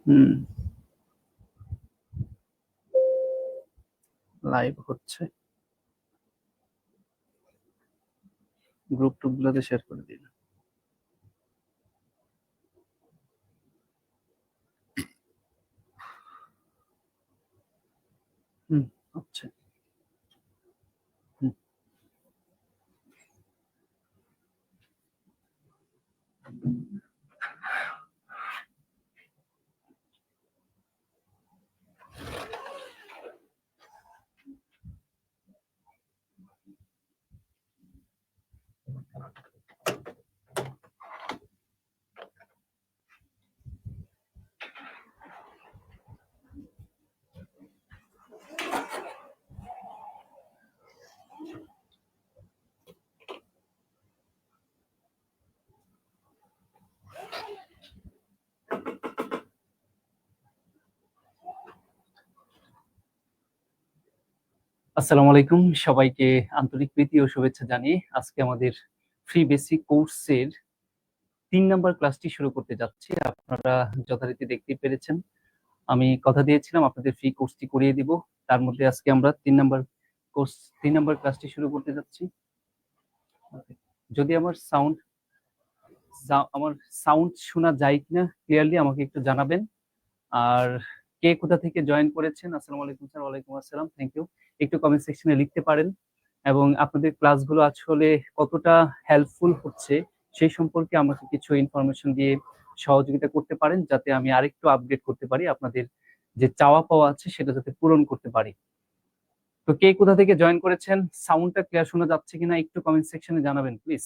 হুম, live হচ্ছে, group টুপ গুলোতে শেয়ার করে দিন। হুম, আচ্ছা। হুম। আসসালামু আলাইকুম, সবাইকে আন্তরিক প্রীতি ও শুভেচ্ছা জানিয়ে আজকে আমাদের ফ্রি বেসিক কোর্সের 3 নম্বর ক্লাসটি শুরু করতে যাচ্ছি। আপনারা যথারীতি দেখতেই পেরেছেন, আমি কথা দিয়েছিলাম আপনাদের ফ্রি কোর্সটি করিয়ে দিব। তার মধ্যে আজকে আমরা 3 নম্বর ক্লাসটি শুরু করতে যাচ্ছি। যদি আমার সাউন্ড শোনা যায় কিনা ক্লিয়ারলি আমাকে একটু জানাবেন। আর কে কোথা থেকে জয়েন করেছেন, আসসালামু আলাইকুম স্যার। ওয়ালাইকুম আসসালাম, থ্যাংক ইউ। একটু কমেন্ট সেকশনে লিখতে পারেন এবং আপনাদের ক্লাসগুলো আসলে কতটা হেল্পফুল হচ্ছে সেই সম্পর্কে আমাকে কিছু ইনফরমেশন দিয়ে সহযোগিতা করতে পারেন, যাতে আমি আরেকটু আপডেট করতে পারি, আপনাদের যে চাওয়া পাওয়া আছে সেটা যাতে পূরণ করতে পারি। তো কে কোথা থেকে জয়েন করেছেন, সাউন্ডটা ক্লিয়ার শোনা যাচ্ছে কিনা একটু কমেন্ট সেকশনে জানাবেন প্লিজ।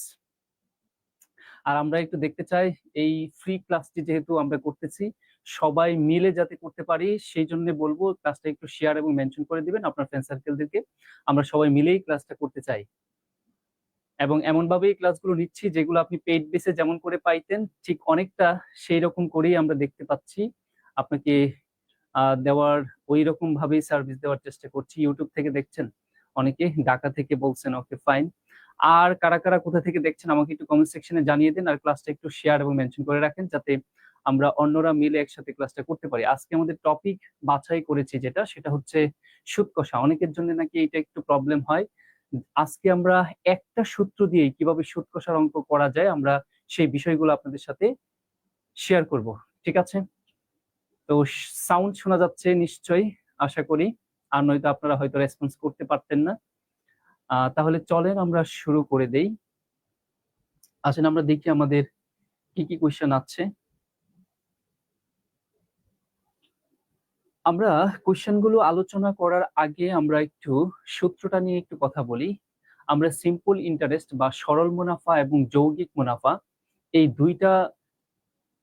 আর আমরা একটু দেখতে চাই এই ফ্রি ক্লাসটি যেহেতু আমরা করতেছি, সবাই মিলে যাতে করতে পারি, সেই জন্য বলবো ক্লাসটা একটু শেয়ার এবং মেনশন করে দিবেন আপনার ফ্রেন্ড সার্কেলদেরকে। আমরা সবাই মিলেই ক্লাসটা করতে চাই এবং এমন ভাবেই ক্লাসগুলো নিচ্ছি যেগুলো আপনি পেইড বেসে যেমন করে পাইতেন ঠিক অনেকটা সেই রকম করেই আমরা দেখতে পাচ্ছি আপনাকে দেওয়ার, ওই রকম ভাবেই সার্ভিস দেওয়ার চেষ্টা করছি। ইউটিউব থেকে দেখছেন অনেকে, ঢাকা থেকে বলছেন, ওকে ফাইন। আর কারা কারা কোথা থেকে দেখছেন আমাকে একটু কমেন্ট সেকশনে জানিয়ে দিন, আর ক্লাসটা একটু শেয়ার এবং মেনশন করে রাখেন যাতে আমরা অন্যরা মিলে একসাথে ক্লাসটা করতে পারি। আজকে আমাদের টপিক বাছাই করেছি সেটা হচ্ছে সুদ কষা। অনেকের জন্য নাকি এটা একটু প্রবলেম হয়। আজকে আমরা একটা সূত্র দিয়ে কিভাবে সুদ কষার অঙ্ক করা যায় আমরা সেই বিষয়গুলো আপনাদের সাথে শেয়ার করব। ঠিক আছে? তো সাউন্ড শোনা যাচ্ছে নিশ্চয়ই, আশা করি। আর নয়তো আপনারা হয়তো রেসপন্স করতে পারতেন না। তাহলে চলেন আমরা শুরু করে দেই। আসেন আমরা দেখি আমাদের কি কি কোয়েশ্চেন আছে। আমরা কোয়েশ্চেন গুলো আলোচনা করার আগে আমরা একটু সূত্রটা নিয়ে একটু কথা বলি। আমরা সিম্পল ইন্টারেস্ট বা সরল মুনাফা এবং যৌগিক মুনাফা, এই দুইটা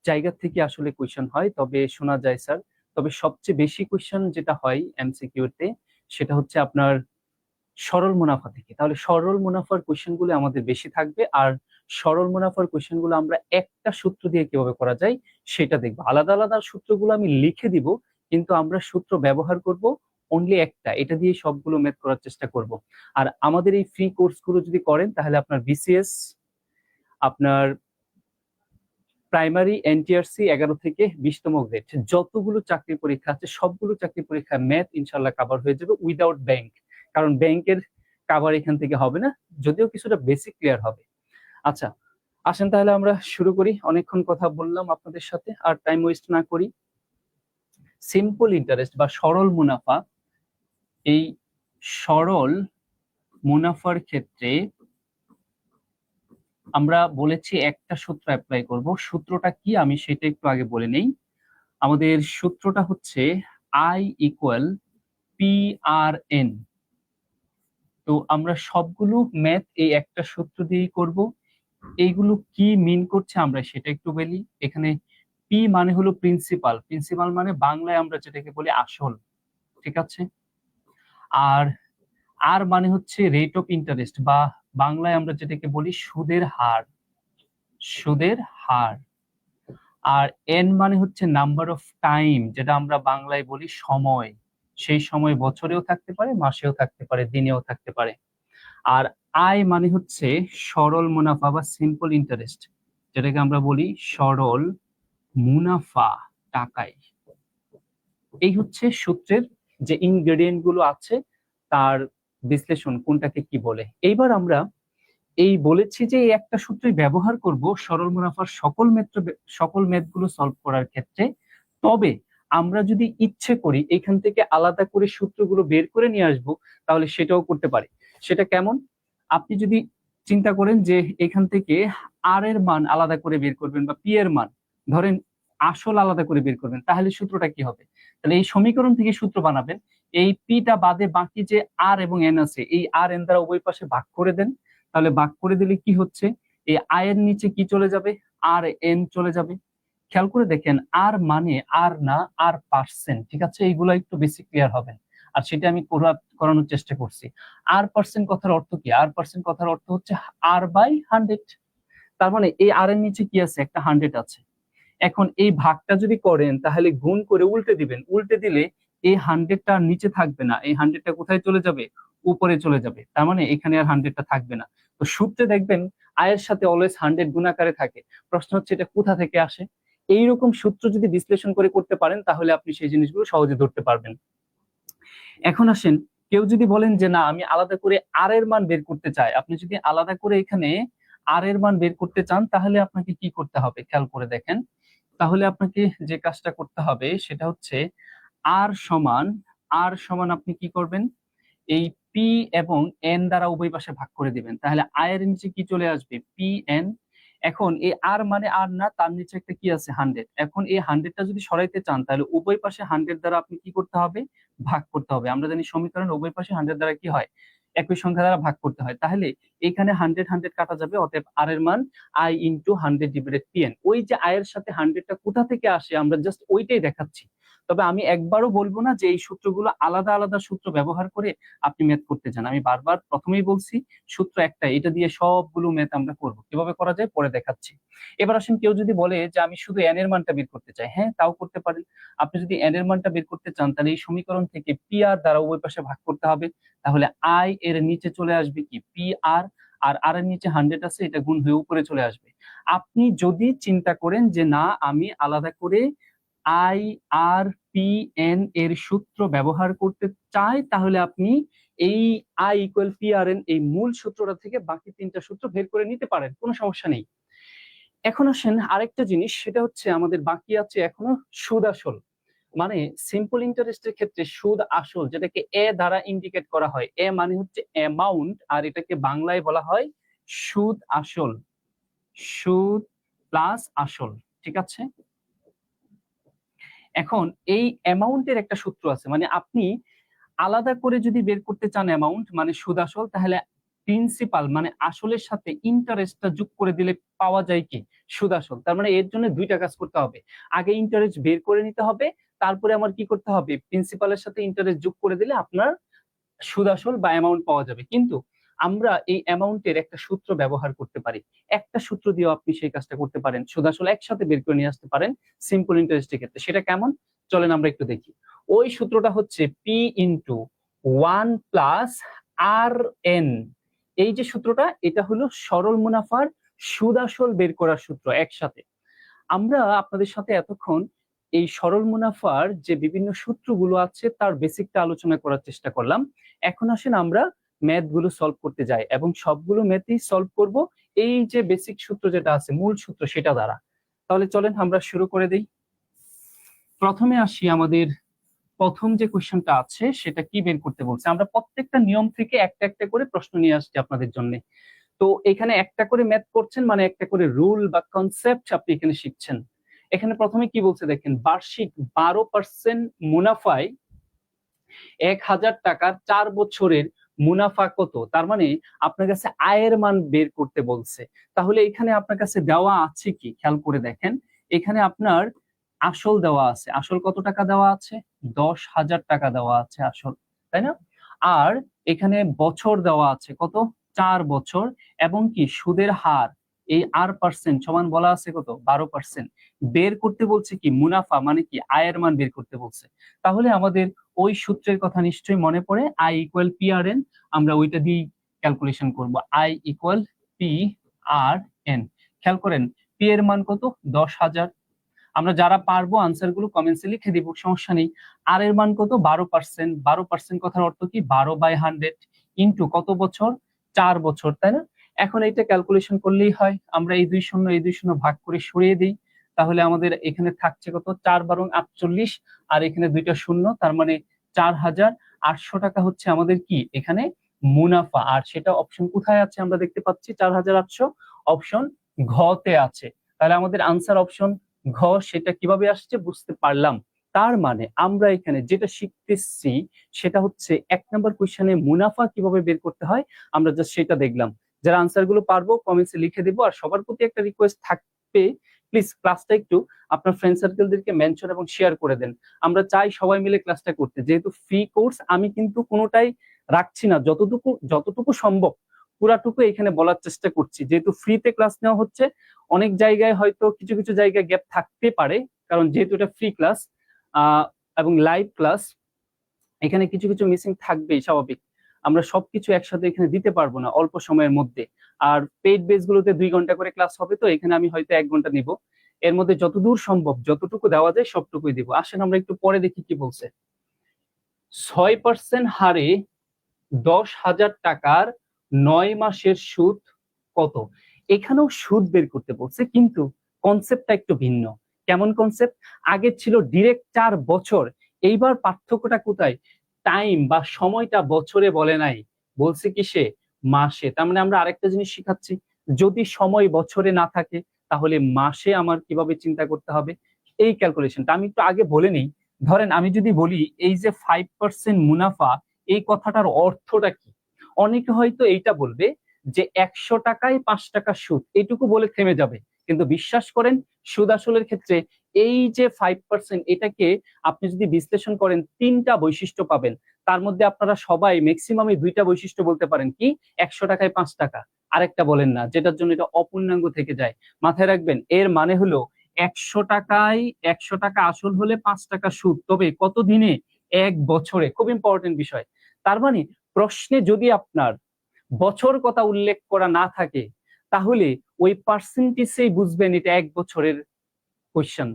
জায়গা থেকে আসলে কোয়েশ্চেন হয়, তবে শোনা যায় স্যার। তবে সবচেয়ে বেশি কোয়েশ্চেন যেটা হয় এমসিকিউতে সেটা হচ্ছে আপনার সরল মুনাফা থেকে। তাহলে সরল মুনাফার কোয়েশ্চেন গুলো আমাদের বেশি থাকবে, আর সরল মুনাফার কোয়েশ্চেন গুলো আমরা একটা সূত্র দিয়ে কিভাবে করা যায় সেটা দেখবো। আলাদা আলাদা সূত্রগুলো আমি লিখে দিব, কিন্তু আমরা সূত্র ব্যবহার করব অনলি একটা, এটা দিয়ে সবগুলো ম্যাথ করার চেষ্টা করব। আর আমাদের এই ফ্রি কোর্স গুলো যদি করেন তাহলে আপনার বিসিএস, আপনার প্রাইমারি এনটিআরসি 11 থেকে 20তম গ্রেড যতগুলো চাকরি পরীক্ষা আছে সবগুলো চাকরি পরীক্ষা ম্যাথ ইনশাল্লাহ কভার হয়ে যাবে উইদাউট ব্যাংক। কারণ ব্যাংকের কভার এখান থেকে হবে না, যদিও কিছুটা বেসিক ক্লিয়ার হবে। আচ্ছা, আসেন তাহলে আমরা শুরু করি। অনেকক্ষণ কথা বললাম আপনাদের সাথে, আর টাইম ওয়েস্ট না করি। সিম্পল ইন্টারেস্ট বা সরল মুনাফা, এই সরল মুনাফার ক্ষেত্রে আমরা বলেছি একটা সূত্র অ্যাপ্লাই করব। সূত্রটা কি আমি সেটা একটু আগে বলে নেই। আমাদের সূত্রটা হচ্ছে I ইকুয়াল PRN। তো আমরা সবগুলো ম্যাথ এই একটা সূত্র দিয়েই করব। এইগুলো কি মিন করছে আমরা সেটা একটু বলি। এখানে পি মানে হলো প্রিন্সিপাল, প্রিন্সিপাল মানে বাংলায় আমরা যেটাকে বলি আসল, ঠিক আছে। আর আর মানে হচ্ছে রেট অফ ইন্টারেস্ট, বা বাংলায় আমরা যেটাকে বলি সুদের হার, সুদের হার। আর এন মানে হচ্ছে নাম্বার অফ টাইম, যেটা আমরা বাংলায় বলি সময়। সেই সময় বছরেও থাকতে পারে, মাসেও থাকতে পারে, দিনেও থাকতে পারে। আর আয় মানে হচ্ছে সরল মুনাফা বা সিম্পল ইন্টারেস্ট, যেটাকে আমরা বলি সরল মুনাফা টাকায়। এই হচ্ছে সূত্রের যে ইনগ্রেডিয়েন্ট গুলো আছে তার বিশ্লেষণ কোনটাকে কি বলে। এইবার আমরা এই বলেছি যে এই একটা সূত্রই ব্যবহার করব সরল মুনাফার সকল ম্যাথগুলো সলভ করার ক্ষেত্রে। তবে আমরা যদি ইচ্ছে করি এখান থেকে আলাদা করে সূত্রগুলো বের করে নিয়ে আসবো, তাহলে সেটাও করতে পারি। সেটা কেমন? আপনি যদি চিন্তা করেন যে এখান থেকে আর এর মান আলাদা করে বের করবেন বা পি এর মান ধরেন আসল আলাদা করে বের করবেন, তাহলে সূত্রটা কি হবে? তাহলে এই সমীকরণ থেকে সূত্র বানাবেন, এই পিটা বাদে বাকি যে আর এবং এন আছে এই আর এন দ্বারা উভয় পাশে ভাগ করে দেন। তাহলে ভাগ করে দিলে কি হচ্ছে, এই আয়ের নিচে কি চলে যাবে, আর এন চলে যাবে। খেয়াল করে দেখেন আর মানে আর না, আর পার্সেন্ট, ঠিক আছে? এইগুলো একটু বেশি ক্লিয়ার হবে, আর সেটা আমি করানোর চেষ্টা করছি। আর পার্সেন্ট কথার অর্থ কি? আর পার্সেন্ট কথার অর্থ হচ্ছে আর বাই 100। তার মানে এই আর এর নিচে কি আছে, একটা 100 আছে। এখন এই ভাগটা যদি করেন তাহলে গুণ করে উল্টে দিবেন, উল্টে দিলে এই 100টা নিচে থাকবে না, এই 100টা কোথায় চলে যাবে, উপরে চলে যাবে। তার মানে এখানে আর 100টা থাকবে না। তো সূত্রে দেখবেন আয়ের সাথে অলওয়েজ 100 গুণাকারে থাকে। প্রশ্ন হচ্ছে এটা কোথা থেকে আসে। এইরকম সূত্র যদি বিশ্লেষণ করে করতে পারেন তাহলে আপনি সেই জিনিসগুলো সহজে ধরতে পারবেন। এখন আসেন, কেউ যদি বলেন যে না আমি আলাদা করে আর এর মান বের করতে চাই, আপনি যদি আলাদা করে এখানে আর এর মান বের করতে চান তাহলে আপনাকে কি করতে হবে খেয়াল করে দেখেন। তাহলে আপনাকে যে কাজটা করতে হবে সেটা হচ্ছে আর সমান আপনি কি করবেন, এই পি এবং এন দ্বারা উভয় পাশে ভাগ করে দিবেন। তাহলে আয়ের নিচে কি চলে আসবে, পি এন। এখন এই আর মানে আর না, তার নিচে একটা কি আছে, 100। এখন এই 100টা যদি সরাইতে চান তাহলে উভয় পাশে 100 দ্বারা আপনি কি করতে হবে, ভাগ করতে হবে। আমরা জানি সমীকরণ উভয় পাশে 100 দ্বারা কি হয়, একই সংখ্যা দ্বারা ভাগ করতে হয়। তাহলে এখানে 100 কাটা যাবে, অতএব আর এর মান I into 100 divided P N. ওই যে আয়ের সাথে 100টা কোথা থেকে আসে আমরা জাস্ট ওইটাই দেখাচ্ছি। তবে আমি একবারও বলবো না যে এই সূত্রগুলো আলাদা আলাদা সূত্র ব্যবহার করে আপনি ম্যাথ করতে চান। আমি বারবার প্রথমেই বলছি সূত্র একটাই, এটা দিয়ে সবগুলো ম্যাথ আমরা করবো। কিভাবে করা যায় পরে দেখাচ্ছি। এবার আসেন, কেউ যদি বলে যে আমি শুধু এন এর মানটা বের করতে চাই, হ্যাঁ তাও করতে পারেন। আপনি যদি এন এর মানটা বের করতে চান তাহলে এই সমীকরণ থেকে পি আর দ্বারা উভয় পাশে ভাগ করতে হবে। তাহলে আই এর নিচে চলে আসবে কি, পি আর, আর আর এর নিচে 100 আছে, এটা গুণ হয়ে উপরে চলে আসবে। আপনি যদি চিন্তা করেন যে না আমি আলাদা করে আই আর পি এন এর সূত্র ব্যবহার করতে চাই, তাহলে আপনি এই I equal P R N এই মূল সূত্রটা থেকে বাকি তিনটা সূত্র বের করে নিতে পারেন, কোনো সমস্যা নেই। এখন আসেন আরেকটা জিনিস, সেটা হচ্ছে আমাদের বাকি আছে এখনো সুদ আসল। মানে সিম্পল ইন্টারেস্টের ক্ষেত্রে সুদ আসল যেটাকে এ দ্বারা ইন্ডিকেট করা হয়, এ মানে হচ্ছে অ্যামাউন্ট, আর এটাকে বাংলায় বলা হয় সুদ আসল, সুদ প্লাস আসল, ঠিক আছে? এখন এই অ্যামাউন্টের একটা সূত্র আছে, মানে আপনি আলাদা করে যদি বের করতে চান অ্যামাউন্ট মানে সুদ আসল, তাহলে প্রিন্সিপাল মানে আসলের সাথে ইন্টারেস্টটা যোগ করে দিলে পাওয়া যায় কি, সুদ আসল। তার মানে এর জন্য দুইটা কাজ করতে হবে, আগে ইন্টারেস্ট বের করে নিতে হবে, তারপরে আমার কি করতে হবে, প্রিন্সিপালের সাথে ইন্টারেস্ট যোগ করে দিলে আপনার সুদ আসল বা অ্যামাউন্ট পাওয়া যাবে। কিন্তু আমরা এই অ্যামাউন্টের একটা সূত্র ব্যবহার করতে পারি, একটা সূত্র দিয়েও আপনি সেই কাজটা করতে পারেন, সুদ আসল একসাথে বের করে নিয়ে আসতে পারেন সিম্পল ইন্টারেস্টের ক্ষেত্রে। সেটা কেমন, চলেন আমরা একটু দেখি। ওই সূত্রটা হচ্ছে পি ইন্টু 1 + আর এন। এই যে সূত্রটা, এটা হলো সরল মুনাফার সুদ আসল বের করার সূত্র একসাথে। আমরা আপনাদের সাথে এতক্ষণ এই সরল মুনাফার যে বিভিন্ন সূত্রগুলো আছে তার বেসিকটা আলোচনা করার চেষ্টা করলাম। এখন আসেন আমরা ম্যাথ গুলো সলভ করতে যাই, এবং সবগুলো ম্যাথই সলভ করব এই যে বেসিক সূত্র যেটা আছে, মূল সূত্র, সেটা দ্বারা। তাহলে চলেন আমরা শুরু করে দিই। প্রথমে আসি, আমাদের প্রথম যে কোশ্চেনটা আছে সেটা কি বের করতে বলছে। আমরা প্রত্যেকটা নিয়ম থেকে একটা একটা করে প্রশ্ন নিয়ে আসছি আপনাদের জন্য। তো এখানে একটা করে ম্যাথ করছেন মানে একটা করে রুল বা কনসেপ্ট আপনি এখানে শিখছেন। এখানে প্রথমে কি বলছে দেখেন, বার্ষিক 12% মুনাফায় 1000 টাকার 4 বছরের মুনাফা কত। তার মানে আপনার কাছে আয়ের মান বের করতে বলছে। তাহলে এখানে আপনার কাছে দেওয়া আছে কি খেয়াল করে দেখেন, এখানে আপনার আসল দেওয়া আছে। আসল কত টাকা দেওয়া আছে, 10,000 টাকা দেওয়া আছে আসল, তাই না? আর এখানে বছর দেওয়া আছে কত, 4 বছর, এবং কি সুদের হার এই আর পার্সেন্ট সমান বলা আছে কত, 12%। বের করতে বলছে কি, মুনাফা মানে কি, আয়ের মান বের করতে বলছে। তাহলে আমাদের ওই সূত্রের কথা নিশ্চয়ই মনে পড়ে, I equal P R N. আমরা ওইটা দিয়ে ক্যালকুলেশন করব, I equal P R N. খেয়াল করেন পি এর মান কত, 10,000। আমরা যারা পারবো আনসার গুলো কমেন্টসে লিখে দিব, সমস্যা নেই। আর এর মান কত? 12%। 12% কথার অর্থ কি? 12/100 ইন্টু কত বছর? 4 বছর, তাই না? এখন এইটা ক্যালকুলেশন করলেই হয়। আমরা এই 2 শূন্য এই 2 শূন্য ভাগ করে সরিয়ে দিই, তাহলে আমাদের এখানে থাকছে কত? 4 × 48, আর এখানে 2টা শূন্য, তার মানে 4,800 টাকা হচ্ছে আমাদের কি এখানে মুনাফা। আর সেটা অপশন কোথায় আছে আমরা দেখতে পাচ্ছি? 4,800 অপশন ঘতে আছে। তাহলে আমাদের আনসার অপশন ঘ। সেটা কিভাবে আসছে বুঝতে পারলাম। তার মানে আমরা এখানে যেটা শিখতেছি সেটা হচ্ছে 1 নম্বর কোশ্চেনে মুনাফা কিভাবে বের করতে হয় আমরা জাস্ট সেটা দেখলাম। যারা আনসার গুলো পারবো কমেন্টসে লিখে দিব। আর সবার প্রতি একটা রিকোয়েস্ট থাকবে, প্লিজ ক্লাসটা একটু আপনার ফ্রেন্ড সার্কেলদেরকে মেনশন এবং শেয়ার করে দেন। আমরা চাই সবাই মিলে ক্লাসটা করতে। যেহেতু ফ্রি কোর্স, আমি কিন্তু কোনোটাই রাখছি না, যতটুকু যতটুকু সম্ভব পুরাটুকু এখানে বলার চেষ্টা করছি। যেহেতু ফ্রিতে ক্লাস নেওয়া হচ্ছে, অনেক জায়গায় হয়তো কিছু কিছু জায়গায় গ্যাপ থাকতে পারে, কারণ যেহেতু এটা ফ্রি ক্লাস এবং লাইভ ক্লাস, এখানে কিছু কিছু মিসিং থাকবেই, স্বাভাবিক। আমরা সবকিছু একসাথে এখানে দিতে পারবো না অল্প সময়ের মধ্যে। আর পেইড বেস গুলোতে 2 ঘন্টা করে ক্লাস হবে, তো এখানে আমি হয়তো 1 ঘন্টা নিব। এর মধ্যে যতদূর সম্ভব যতটুকু দেওয়া যায় সবটুকুই দিব। আসেন আমরা একটু পরে দেখি কি বলছে। 6% হারে 10,000 টাকার 9 মাসের সুদ কত? এখানেও সুদ বের করতে বলছে, কিন্তু কনসেপ্টটা একটু ভিন্ন। কেমন কনসেপ্ট? আগে ছিল ডিরেক্ট 4 বছর, এইবার পার্থক্যটা কোথায়? টাইম বা সময়টা বছরে বলে নাই, বলছে কি সে মাসে। তার মানে আমরা আরেকটা জিনিস শিখাচ্ছি, যদি সময় বছরে না থাকে তাহলে মাসে আমার কিভাবে চিন্তা করতে হবে এই ক্যালকুলেশনটা আমি একটু আগে বলে নিই। ধরেন আমি যদি বলি এই যে 5% মুনাফা, এই কথাটার অর্থটা কি? অনেকে হয়তো এইটা বলবে যে 100 টাকায় 5 টাকা সুদ, এইটুকু বলে থেমে যাবে। কিন্তু বিশ্বাস করেন, সুদ আসলের ক্ষেত্রে এই যে 5%, এটাকে আপনি যদি বিশ্লেষণ করেন 3টা বৈশিষ্ট্য পাবেন। তার মধ্যে আপনারা সবাই ম্যাক্সিমামই 2টা বৈশিষ্ট্য বলতে পারেন। কি? 100 টাকায় 5 টাকা। আরেকটা বলেন না, যেটার জন্য এটা অপূর্ণাঙ্গ থেকে যায়। মাথায় রাখবেন, এর মানে হলো 100 টাকায় 100 টাকা আসল হলে 5 টাকা সুদ, তবে কত দিনে? 1 বছরে। খুব ইম্পর্টেন্ট বিষয়। তার মানে প্রশ্নে যদি আপনার বছর কথা উল্লেখ করা না থাকে, তাহলে ওই পার্সেন্টেজেই বুঝবেন এটা 1 বছরের কোয়েশ্চেন।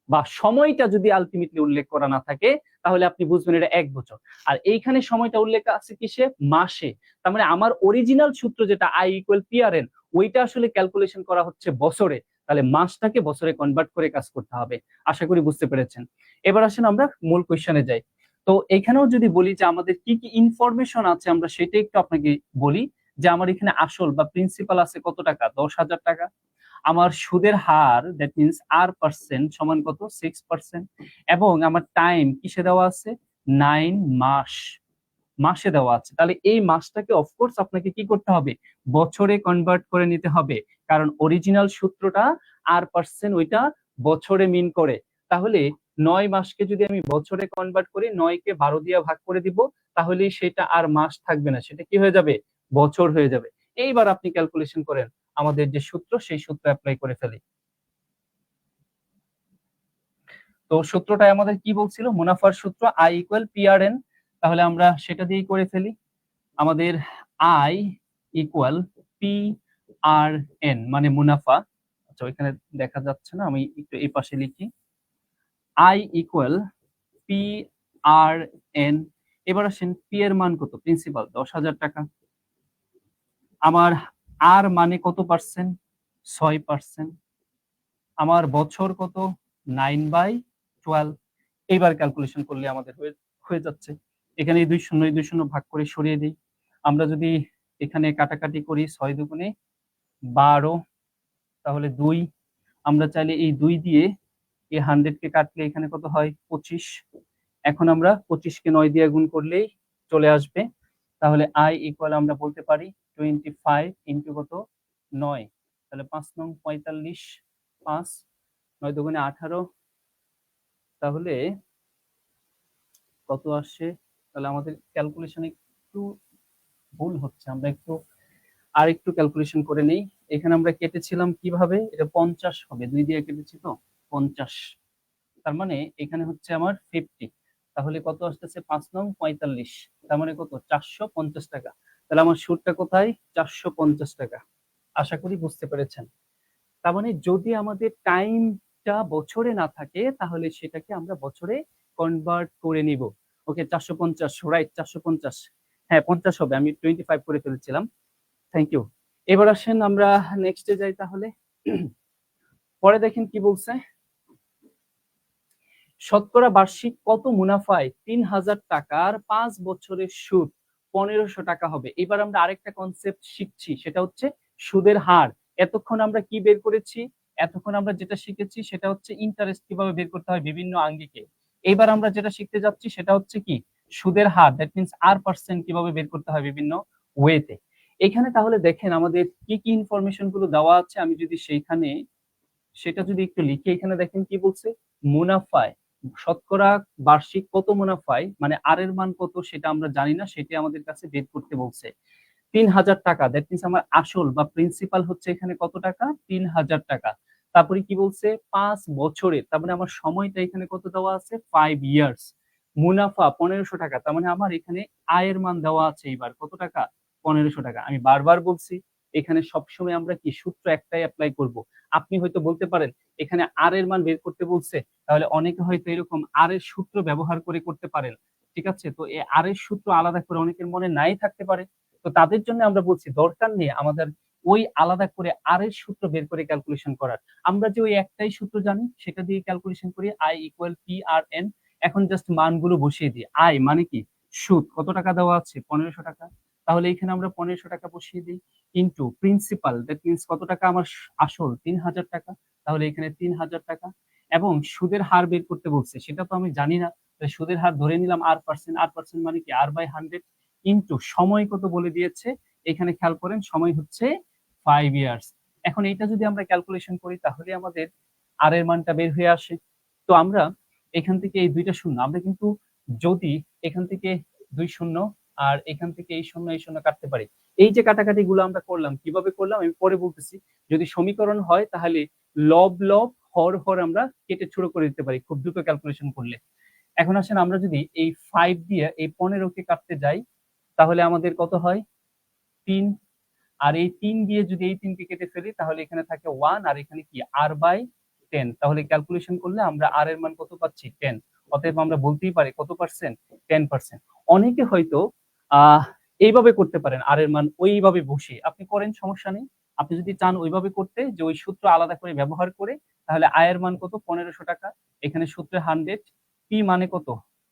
বা সময়টা যদি আলটিমেটলি উল্লেখ করা না থাকে, তাহলে আপনি বুঝবেন এটা 1 বছর। আর এইখানে সময়টা উল্লেখ আছে কিসে? মাসে। তার মানে আমার অরিজিনাল সূত্র যেটা I = PRN, ওইটা আসলে ক্যালকুলেশন করা হচ্ছে বছরে। তাহলে মাসটাকে বছরে কনভার্ট করে কাজ করতে হবে। আশা করি বুঝতে পেরেছেন। এবার আসেন আমরা মূল কোয়েশ্চেনে যাই। তো এখানেও যদি বলি যে আমাদের কি কি ইনফরমেশন আছে, আমরা সেটা একটু আপনাকে বলি। যে আমার এখানে আসল বা প্রিন্সিপাল আছে কত টাকা? 10,000 টাকা। আমার সুদের হার দ্যাট মিনস R% সমান কত? 6%। এবং আমার টাইম কিসে দেওয়া আছে? 9 মাস, মাসে দেওয়া আছে। তাহলে এই মাসটাকে অফকোর্স আপনাকে কি করতে হবে? বছরে কনভার্ট করে নিতে হবে, কারণ অরিজিনাল সূত্রটা R%, ওইটা বছরে মিন করে। তাহলে 9 মাসকে যদি আমি বছরে কনভার্ট করি, 9কে 12 দিয়ে ভাগ করে দিব, তাহলে সেটা আর মাস থাকবে না, সেটা কি হয়ে যাবে? বছর হয়ে যাবে। এইবার আপনি ক্যালকুলেশন করেন, আমাদের যে সূত্র সেই সূত্র অ্যাপ্লাই করে ফেলি। তো সূত্রটাই আমাদের কি বলছিল? মুনাফার সূত্র I = PRN। তাহলে আমরা সেটা দিয়েই করে ফেলি। আমাদের I = PRN মানে মুনাফা। আচ্ছা, ওইখানে দেখা যাচ্ছে না, আমি একটু এই পাশে লিখি। I = PRN। এবার আসেন, পি এর মান কত? প্রিন্সিপাল 10,000 টাকা। আমার আর মানে কত পার্সেন্ট? 6%। আমার বছর কত? 9/12। এইবার ক্যালকুলেশন করলে আমাদের হয়ে যাচ্ছে। এখানে এই 2 শূন্য এই 2 শূন্য ভাগ করে সরিয়ে দিই। আমরা যদি এখানে কাটাকাটি করি, 6 দুগুণে 12, তাহলে 2। আমরা চাইলে এই 2 দিয়ে এই 100 কে কাটলে এখানে কত হয়? 25। এখন আমরা 25 কে 9 দিয়ে গুণ করলেই চলে আসবে। তাহলে I = আমরা বলতে পারি 25 ইন্টু কত? 9। তাহলে 5 নং 45, 5 9 দুগুণে 18। তাহলে কত আসে? তাহলে আমাদের ক্যালকুলেশন একটু ভুল হচ্ছে, আমরা একটু আর একটু ক্যালকুলেশন করে নেই। এখানে আমরা কেটেছিলাম কিভাবে? এটা 50 হবে, 2 দিয়ে কেটেছি তো 50। তার মানে এখানে হচ্ছে আমার 50। তাহলে কত আসতেছে? 5 নং 45। তার মানে কত? 450 টাকা। তাহলে আমার সুদটা কোথায়? 450 টাকা। আশা করি বুঝতে পেরেছেন। তার মানে যদি আমাদের টাইম প্রত্যেকটা বছরে না থাকে তাহলে সেটাকে আমরা বছরে কনভার্ট করে নিব। ওকে, 450, রাইট, 450, হ্যাঁ 50 হবে, আমি 25 করে ফেলেছিলাম। Thank you. এবার আসেন আমরা নেক্সটে যাই তাহলে। পরে দেখেন কি বলছে, শতকরা বার্ষিক কত মুনাফায় 3000 টাকার 5 বছরের সুদ 1500 টাকা হবে। এবার আমরা আরেকটা কনসেপ্ট শিখছি, সেটা হচ্ছে সুদের হার। এতক্ষণ আমরা কি বের করেছি, এতক্ষণ আমরা যেটা শিখেছি সেটা হচ্ছে ইন্টারেস্ট কিভাবে বের করতে হয় বিভিন্ন আঙ্গিকে। এবার আমরা যেটা শিখতে যাচ্ছি সেটা হচ্ছে কি সুদের হার, দ্যাট মিনস R% কিভাবে বের করতে হয় বিভিন্ন ওয়েতে। এখানে তাহলে দেখেন আমাদের কি কি ইনফরমেশন গুলো দেওয়া আছে, আমি যদি সেইখানে সেটা যদি একটু লিখে, এখানে দেখেন কি বলছে, মুনাফায় শতকরা বার্ষিক কত মুনাফায়, মানে আর এর মান কত সেটা আমরা জানি না, সেটা আমাদের কাছে বের করতে বলছে। 3000 টাকা, দ্যাট মিনস আমার আসল বা প্রিন্সিপাল হচ্ছে এখানে কত টাকা, 3000 টাকা। তারপরে কি বলছে 5 বছরের, তার মানে আমার সময়টা এখানে কত দেওয়া আছে, 5 ইয়ার্স। মুনাফা 1500 টাকা, তার মানে আমার এখানে আয়ের মান দেওয়া আছে এবার কত টাকা, 1500 টাকা। আমি বারবার বলছি এখানে সবসময় আমরা কি সূত্র একটাই অ্যাপ্লাই করব। আপনি হয়তো বলতে পারেন এখানে আর এর মান বের করতে বলছে, তাহলে অনেকে হয়তো এরকম আর এর সূত্র ব্যবহার করে করতে পারেন, ঠিক আছে। তো এই আর এর সূত্র আলাদা করে অনেকের মনে নাই থাকতে পারে, তো তাদের জন্য আমরা বলছি দরকার নেই আমাদের ওই আলাদা করে আর এর সূত্র বের করে ক্যালকুলেশন করার। আমরা যে ওই একটাই সূত্র জানি সেটা দিয়ে ক্যালকুলেশন করি, I equal P R N. এখন জাস্ট মানগুলো বসিয়ে দিই। আই মানে কি সুদ, কত টাকা দেওয়া আছে, 1500 টাকা, তাহলে এখানে আমরা 1500 টাকা বসিয়ে দিই, ইনটু প্রিন্সিপাল, দ্যাট মিনস কত টাকা আমার আসল, 3000 টাকা, তাহলে এখানে 3000 টাকা। এবং সুদের হার বের করতে বলছে, সেটা তো আমি জানি না, সুদের হার ধরে নিলাম R%, R% মানে কি R/100, ইনটু সময় কত বলে দিয়েছে, এখানে খেয়াল করেন সময় হচ্ছে 5 ইয়ার্স। এখন এইটা যদি আমরা ক্যালকুলেশন করি তাহলে আমাদের আর এর মানটা বের হয়ে আসে। তো আমরা এখান থেকে এই দুইটা শূন্য, আমরা কিন্তু যদি এখান থেকে 2 শূন্য আর এখান থেকে এই শূন্য এই শূন্য কাটতে পারি, এই যে কাটাকাটি গুলো আমরা করলাম কিভাবে করলাম আমি পরে বলতেছি। যদি সমীকরণ হয় তাহলে লব লব হর হর আমরা কেটে ছোট করে দিতে পারি খুব দ্রুত ক্যালকুলেশন করলে। এখন আসেন আমরা যদি এই 5 দিয়ে এই 15 কে কাটতে যাই তাহলে আমাদের কত হয়, 3। আর এই 3 দিয়ে যদি এই 3 কে কেটে ফেলি তাহলে এখানে থাকে 1, আর এখানে কি R/10। তাহলে ক্যালকুলেশন করলে আমরা আর এর মান কত পাচ্ছি, 10। অতএব আমরা বলতেই পারি কত পার্সেন্ট, 10%। অনেকে হয়তো এইভাবে করতে পারেন, আর এর মান ওইভাবে বসে আপনি করেন, সমস্যা নেই। আপনি যদি চান ওইভাবে করতে, যে ওই সূত্র আলাদা করে ব্যবহার করে, তাহলে আয়ের মান কত, 1500 টাকা, এখানে সূত্রে 100, পি মানে কত,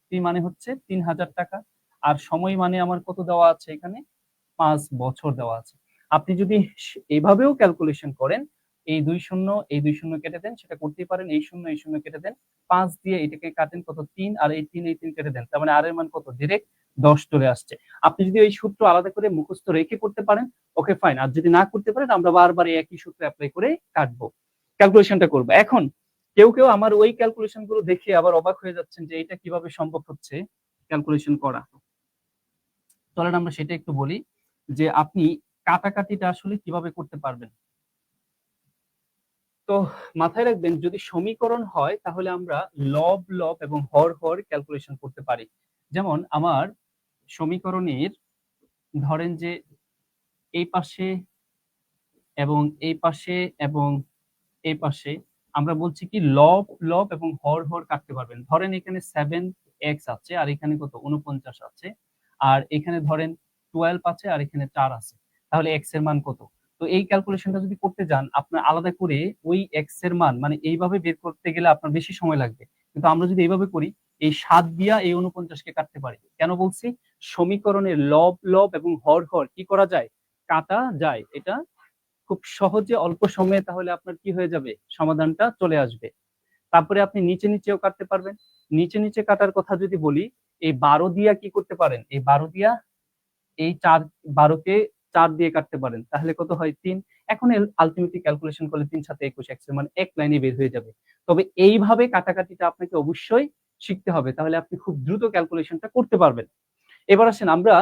পি মানে হচ্ছে 3000 টাকা, আর সময় মানে আমার কত দেওয়া আছে এখানে, 5 বছর দেওয়া আছে। আপনি যদি এইভাবেও ক্যালকুলেশন করেন, এই 2 শূন্য এই 2 শূন্য কেটে দেন, সেটা করতেই পারেন, এই শূন্য এই শূন্য কেটে দেন, 5 দিয়ে এটাকে কাটেন কত, 3, আর এই 3 এই 3 কেটে দেন, তার মানে আর এর মান কত, ডিরেক্ট 10 চলে আসছে। আপনি যদি এই সূত্র আলাদা করে মুখস্থ রেখে করতে পারেন, ওকে ফাইন, আর যদি না করতে পারেন আমরা বারবার একই সূত্র অ্যাপ্লাই করে কাটবো, ক্যালকুলেশনটা করবো। এখন কেউ কেউ আমার ওই ক্যালকুলেশন গুলো দেখে আবার অবাক হয়ে যাচ্ছেন যে এটা কিভাবে সম্ভব হচ্ছে ক্যালকুলেশন করা। চলেন আমরা সেটা একটু বলি যে আপনি কাটাকাটিটা আসলে কিভাবে করতে পারবেন। তো মাথায় রাখবেন যদি সমীকরণ হয় তাহলে আমরা লব লব এবং হর হর ক্যালকুলেশন করতে পারি। যেমন আমার সমীকরণের ধরেন যে এই পাশে এবং এই পাশে এবং এই পাশে আমরা বলছি কি লব লব এবং হর হর কাটতে পারবেন। ধরেন এখানে 7x আছে আর এখানে কত 49 আছে, আর এখানে ধরেন 12 আছে আর এখানে 4 আছে, তাহলে x এর মান কত। তো এই ক্যালকুলেশনটা যদি করতে যান আপনার আলাদা করে ওই x এর মান মানে এইভাবে বের করতে গেলে আপনার বেশি সময় লাগবে, কিন্তু আমরা যদি এইভাবে করি এই 7 দিয়া এই 49 কে কাটতে পারি। কেন বলছি, সমীকরণের লব লব এবং হর হর কি করা যায়, কাটা যায়। এটা খুব সহজে অল্প সময়ে তাহলে আপনার কি হয়ে যাবে, সমাধানটা চলে আসবে। তারপরে আপনি নিচে নিচেও কাটতে পারবেন। নিচে নিচে কাটার কথা যদি বলি, এই 12 দিয়া কি করতে পারেন, এই 12 দিয়া এই 4, 12 কে 4 দিয়ে কাটতে পারেন, তাহলে কত হয় 3। এখন আলটিমেটলি ক্যালকুলেশন করলে 3 7 21 x এর মানে এক লাইনে বের হয়ে যাবে। তবে এইভাবে কাটাকাটিটা আপনাকে অবশ্যই শিখতে হবে, তাহলে আপনি খুব দ্রুত ক্যালকুলেশনটা করতে পারবেন। এবার আসেন আমরা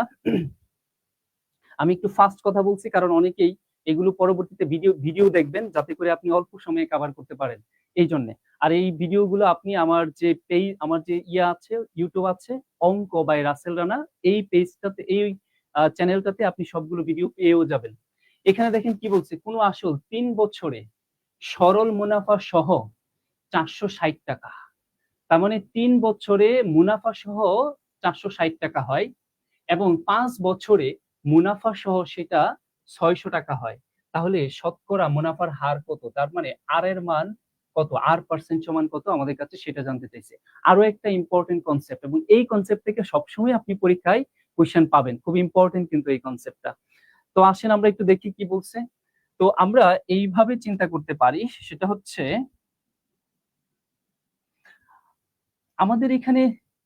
আমি একটু ফাস্ট কথা বলছি কারণ অনেকেই এগুলো পরবর্তীতে ভিডিও দেখবেন যাতে করে আপনি অল্প সময়ে কভার করতে পারেন এই জন্য। আর এই ভিডিওগুলো আপনি আমার যে পেজ, আমার যে ইয়া আছে ইউটিউব আছে অঙ্ক বাই রাসেল রানা, এই পেজটাতে এই চ্যানেলটাতে আপনি সবগুলো ভিডিও পেয়েও যাবেন। এখানে দেখেন কি বলছে, কোনো আসল 3 বছরে সরল মুনাফা সহ 460 টাকা। তার মানে 3 বছরে মুনাফা সহ 460 টাকা হয় এবং 5 বছরে মুনাফা সহ সেটা 600 টাকা হয়। তাহলে শতকরা মুনাফার হার কত? তার মানে আর এর মান কত, আর পার্সেন্ট সমান কত আমাদের কাছে সেটা জানতে চাইছে। আরো একটা ইম্পর্টেন্ট কনসেপ্ট, এবং এই কনসেপ্ট থেকে সবসময় আপনি পরীক্ষায় কোয়েশ্চেন পাবেন, খুব ইম্পর্টেন্ট কিন্তু এই কনসেপ্টটা। তো আসেন আমরা একটু দেখি কি বলছে। তো আমরা এইভাবে চিন্তা করতে পারি, সেটা হচ্ছে আমাদের এখানে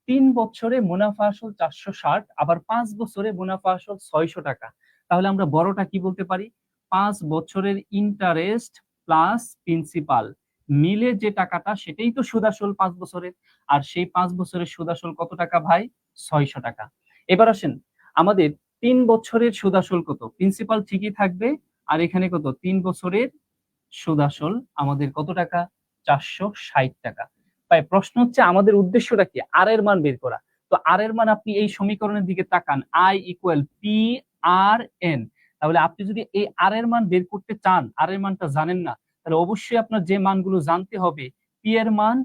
3 বছরে মুনাফা আসল 460, আবার 5 বছরে মুনাফা আসল 600 টাকা। তাহলে আমরা বড়টা কি বলতে পারি? 5 বছরের ইন্টারেস্ট প্লাস প্রিন্সিপাল মিলে যে টাকাটা, সেটাই তো সুদ আসল 5 বছরের। আর সেই 5 বছরের সুদ আসল কত টাকা ভাই? 600 টাকা। এবার আসেন, আমাদের 3 বছরের সুদ আসল কত? প্রিন্সিপাল ঠিকই থাকবে, আর এখানে কত? 3 বছরের সুদ আসল আমাদের কত টাকা? 460 টাকা। তাই প্রশ্ন হচ্ছে আমাদের উদ্দেশ্যটা কি? আর এর মান বের করা। তো আর এর মান আপনি এই সমীকরণের দিকে তাকান, I equal P R N. তাহলে আপনি যদি এই আর এর মান বের করতে চান, আর এর মানটা জানেন না, তাহলে অবশ্যই আপনার যে মানগুলো জানতে হবে, পি এর মান,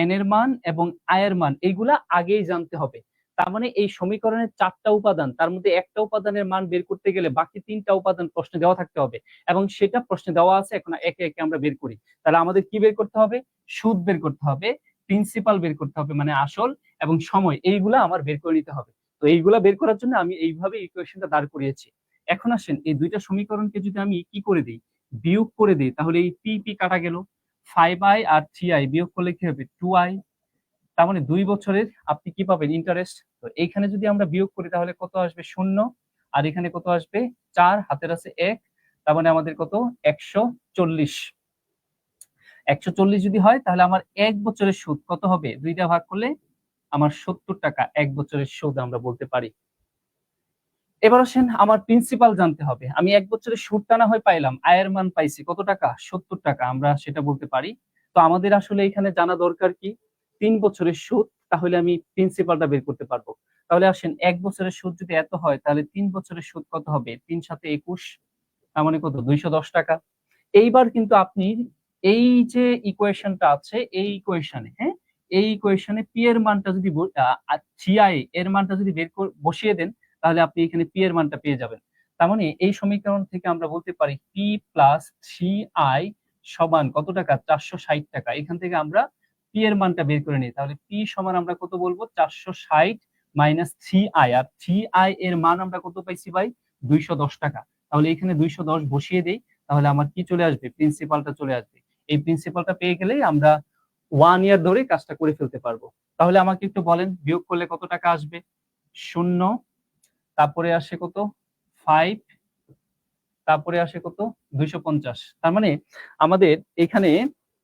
এন এর মান এবং আই এর মান, এইগুলা আগেই জানতে হবে। তার মানে এই সমীকরণের 4টা উপাদান, তার মধ্যে একটা উপাদানের মান বের করতে গেলে বাকি 3টা উপাদান প্রশ্নে দেওয়া থাকতে হবে, এবং সেটা প্রশ্নে দেওয়া আছে। এখন একে একে আমরা বের করি। তাহলে আমাদের কি বের করতে হবে? সুদ বের করতে হবে, প্রিন্সিপাল বের করতে হবে মানে আসল, এবং সময়, এইগুলা আমার বের করে নিতে হবে। তো এইগুলা বের করার জন্য আমি এইভাবে ইকুয়েশনটা দাঁড় করিয়েছি। এখন আসেন, এই দুইটা সমীকরণকে যদি আমি কি করে দিই, বিয়োগ করে দিই, তাহলে এই পি পি কাটা গেল, 5i আর 3i বিয়োগ করলে কি হবে? 2i। তার মানে 2 বছরের আপনি কি পাবেন? ইন্টারেস্ট। তো এইখানে যদি আমরা বিয়োগ করি তাহলে কত আসবে? 0। আর এখানে কত আসবে? 4, হাতের আছে 1। তার মানে আমাদের কত? 140। 140 যদি হয় তাহলে আমার 1 বছরের সুদ কত হবে? 2টা ভাগ করলে আমার 70 টাকা 1 বছরের সুদ আমরা বলতে পারি। এবার আসেন, আমার প্রিন্সিপাল জানতে হবে। আমি 1 বছরের সুদটা না হয় পাইলাম, আয়ের মান পাইছি কত টাকা? 70 টাকা, আমরা সেটা বলতে পারি। তো আমাদের আসলে এখানে জানা দরকার কি? 3 বছরের সুদ, তাহলে আমি প্রিন্সিপালটা বের করতে পারবো। তাহলে আসেন, 1 বছরের সুদ যদি এত হয়, তাহলে 3 বছরের সুদ কত হবে? 3 7 21, তার মানে কত? 210 টাকা। এইবার কিন্তু আপনি এই যে ইকুয়েশনটা আছে, এই ইকুয়েশনে, হ্যাঁ, এই ইকুয়েশনে পি এর মানটা যদি থ্রি এর মানটা যদি বসিয়ে দেন, তাহলে আপনি এখানে পি এর মানটা পেয়ে যাবেন। তার মানে এই সমীকরণ থেকে আমরা বলতে পারি পি প্লাস 3i সমান কত টাকা? 460 টাকা। এখান থেকে আমরা পি এর মানটা বের করে নিই। তাহলে পি সমান আমরা কত বলবো? 460 মাইনাস 3i, আর 3i এর মান আমরা কত পাইছি ভাই? 210 টাকা। তাহলে এখানে 210 বসিয়ে দেই, তাহলে আমার কি চলে আসবে? প্রিন্সিপালটা চলে আসবে। এই প্রিন্সিপালটা পেয়ে গেলেই আমরা 1 ইয়ার ধরে কাজটা করে ফেলতে পারবো। তাহলে আমাকে একটু বলেন, বিয়োগ করলে কত টাকা আসবে? 0, তারপরে আসে কত? 5, তারপরে আসে কত? 250। তার মানে আমাদের এখানে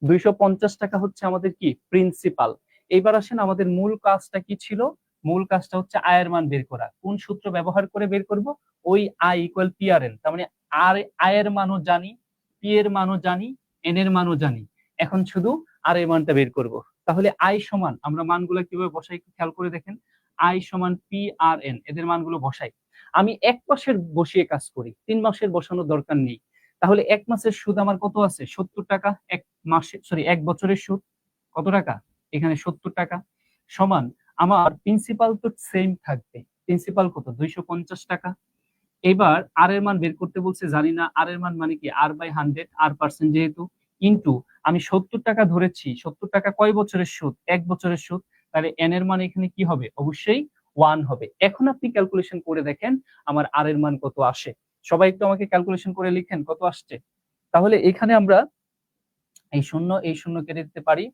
250 টাকা হচ্ছে আমাদের কি? প্রিন্সিপাল। এইবার আসেন, আমাদের মূল কাজটা কি ছিল? মূল কাজটা হচ্ছে আয়ের মান বের করা। কোন সূত্র ব্যবহার করে বের করব? ওই I equal P R N. তার মানে আর আয়ের মানও জানি, পি এর মানও জানি, এন এর মানও জানি। এখন শুধু আর এর মানটা বের করব। তাহলে আই সমান, আমরা মানগুলো কিভাবে বসাই একটু খেয়াল করে দেখেন। আই সমান পি আর এন, এদের মানগুলো বসাই। আমি 1 মাসের বসিয়ে কাজ করি, 3 মাসের বসানোর দরকার নেই। তাহলে 1 মাসের সুদ আমার কত আছে? 70 টাকা। 1 মাসে, সরি, 1 বছরের সুদ কত টাকা? এখানে 70 টাকা। সমান আমার প্রিন্সিপাল তো সেম থাকবে। প্রিন্সিপাল কত? 250 টাকা। এবার আর এর মান বের করতে বলছে, জানি না আর এর মান মানে কি? আর বাই 100, আর পার্সেন্ট যেহেতু, কিন্তু আমি 70 টাকা ধরেছি। 70 টাকা কয় বছরের সুদ? 1 বছরের সুদ। তাহলে এন এর মান এখানে কি হবে? অবশ্যই 1 হবে। এখন আপনি ক্যালকুলেশন করে দেখেন আমার আর এর মান কত আসে। সবাই একটু আমাকে ক্যালকুলেশন করে লিখেন কত আসছে। তাহলে এখানে আমরা এই শূন্য কেটে দিতে পারি,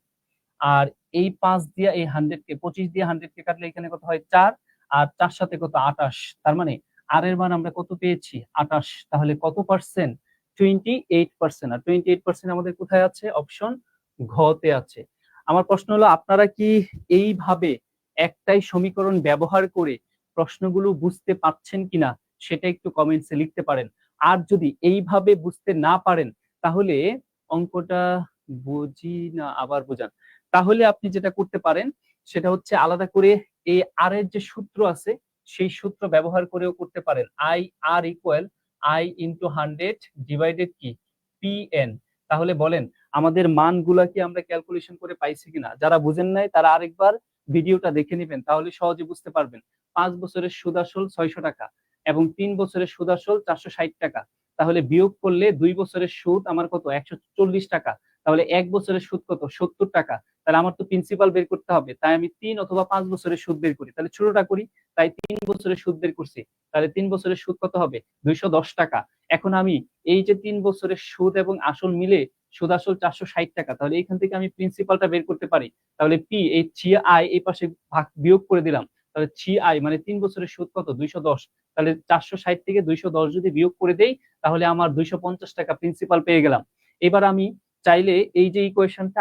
আর এই 5 দিয়ে এই 100 কে, 25 দিয়ে 100 কে কাটলে এখানে কত হয়? 4, আর 4 সাথে কত? 28। তার মানে আর এর মান আমরা কত পেয়েছি? 28। তাহলে কত পার্সেন্ট? 28%। আর 28% আমাদের কোথায় আছে? অপশন ঘ তে আছে। আমার প্রশ্ন হলো, আপনারা কি এইভাবে একটাই সমীকরণ ব্যবহার করে প্রশ্নগুলো বুঝতে পারছেন কিনা সেটা একটু কমেন্টসে লিখতে পারেন। আর যদি এইভাবে বুঝতে না পারেন, তাহলে অঙ্কটা বুঝি না, আবার বোঝান। তাহলে আপনি যেটা করতে পারেন সেটা হচ্ছে আলাদা করে এই আর এর যে সূত্র আছে, সেই সূত্র ব্যবহার করেও করতে পারেন। I R equal I into 100 divided কি? P N. তাহলে বলেন আমাদের মানগুলা কি আমরা ক্যালকুলেশন করে পাইছি কিনা। যারা বুঝেন নাই তারা আরেকবার ভিডিওটা দেখে নেবেন, তাহলে সহজে বুঝতে পারবেন। 5 বছরের সুদ আসল 600 টাকা এবং 3 বছরের সুদ আসল 460 টাকা, তাহলে বিয়োগ করলে 2 বছরের সুদ আমার কত, 140 টাকা। তাহলে 1 বছরের সুদ কত, 70 টাকা। তাহলে আমার তো প্রিন্সিপাল বের করতে হবে, তাই আমি 3 অথবা 5 বছরের সুদ বের করি। তাহলে ছোটটা করি, তাই 3 বছরের সুদ বের করছি। তাহলে 3 বছরের সুদ কত হবে, 210 টাকা। এখন আমি এই যে 3 বছরের সুদ এবং আসল মিলে সুদ আসল 460 টাকা, তাহলে এইখান থেকে আমি প্রিন্সিপালটা বের করতে পারি। তাহলে পি, এই 3i এই পাশে ভাগ বিয়োগ করে দিলাম। তাহলে 3i মানে 3 বছরের সুদ কত, 210। তাহলে 460 থেকে 210 যদি বিয়োগ করে দেই, তাহলে আমার 250 টাকা প্রিন্সিপাল পেয়ে গেলাম। এবার আমি চাইলে এই যে ইকুয়েশনটা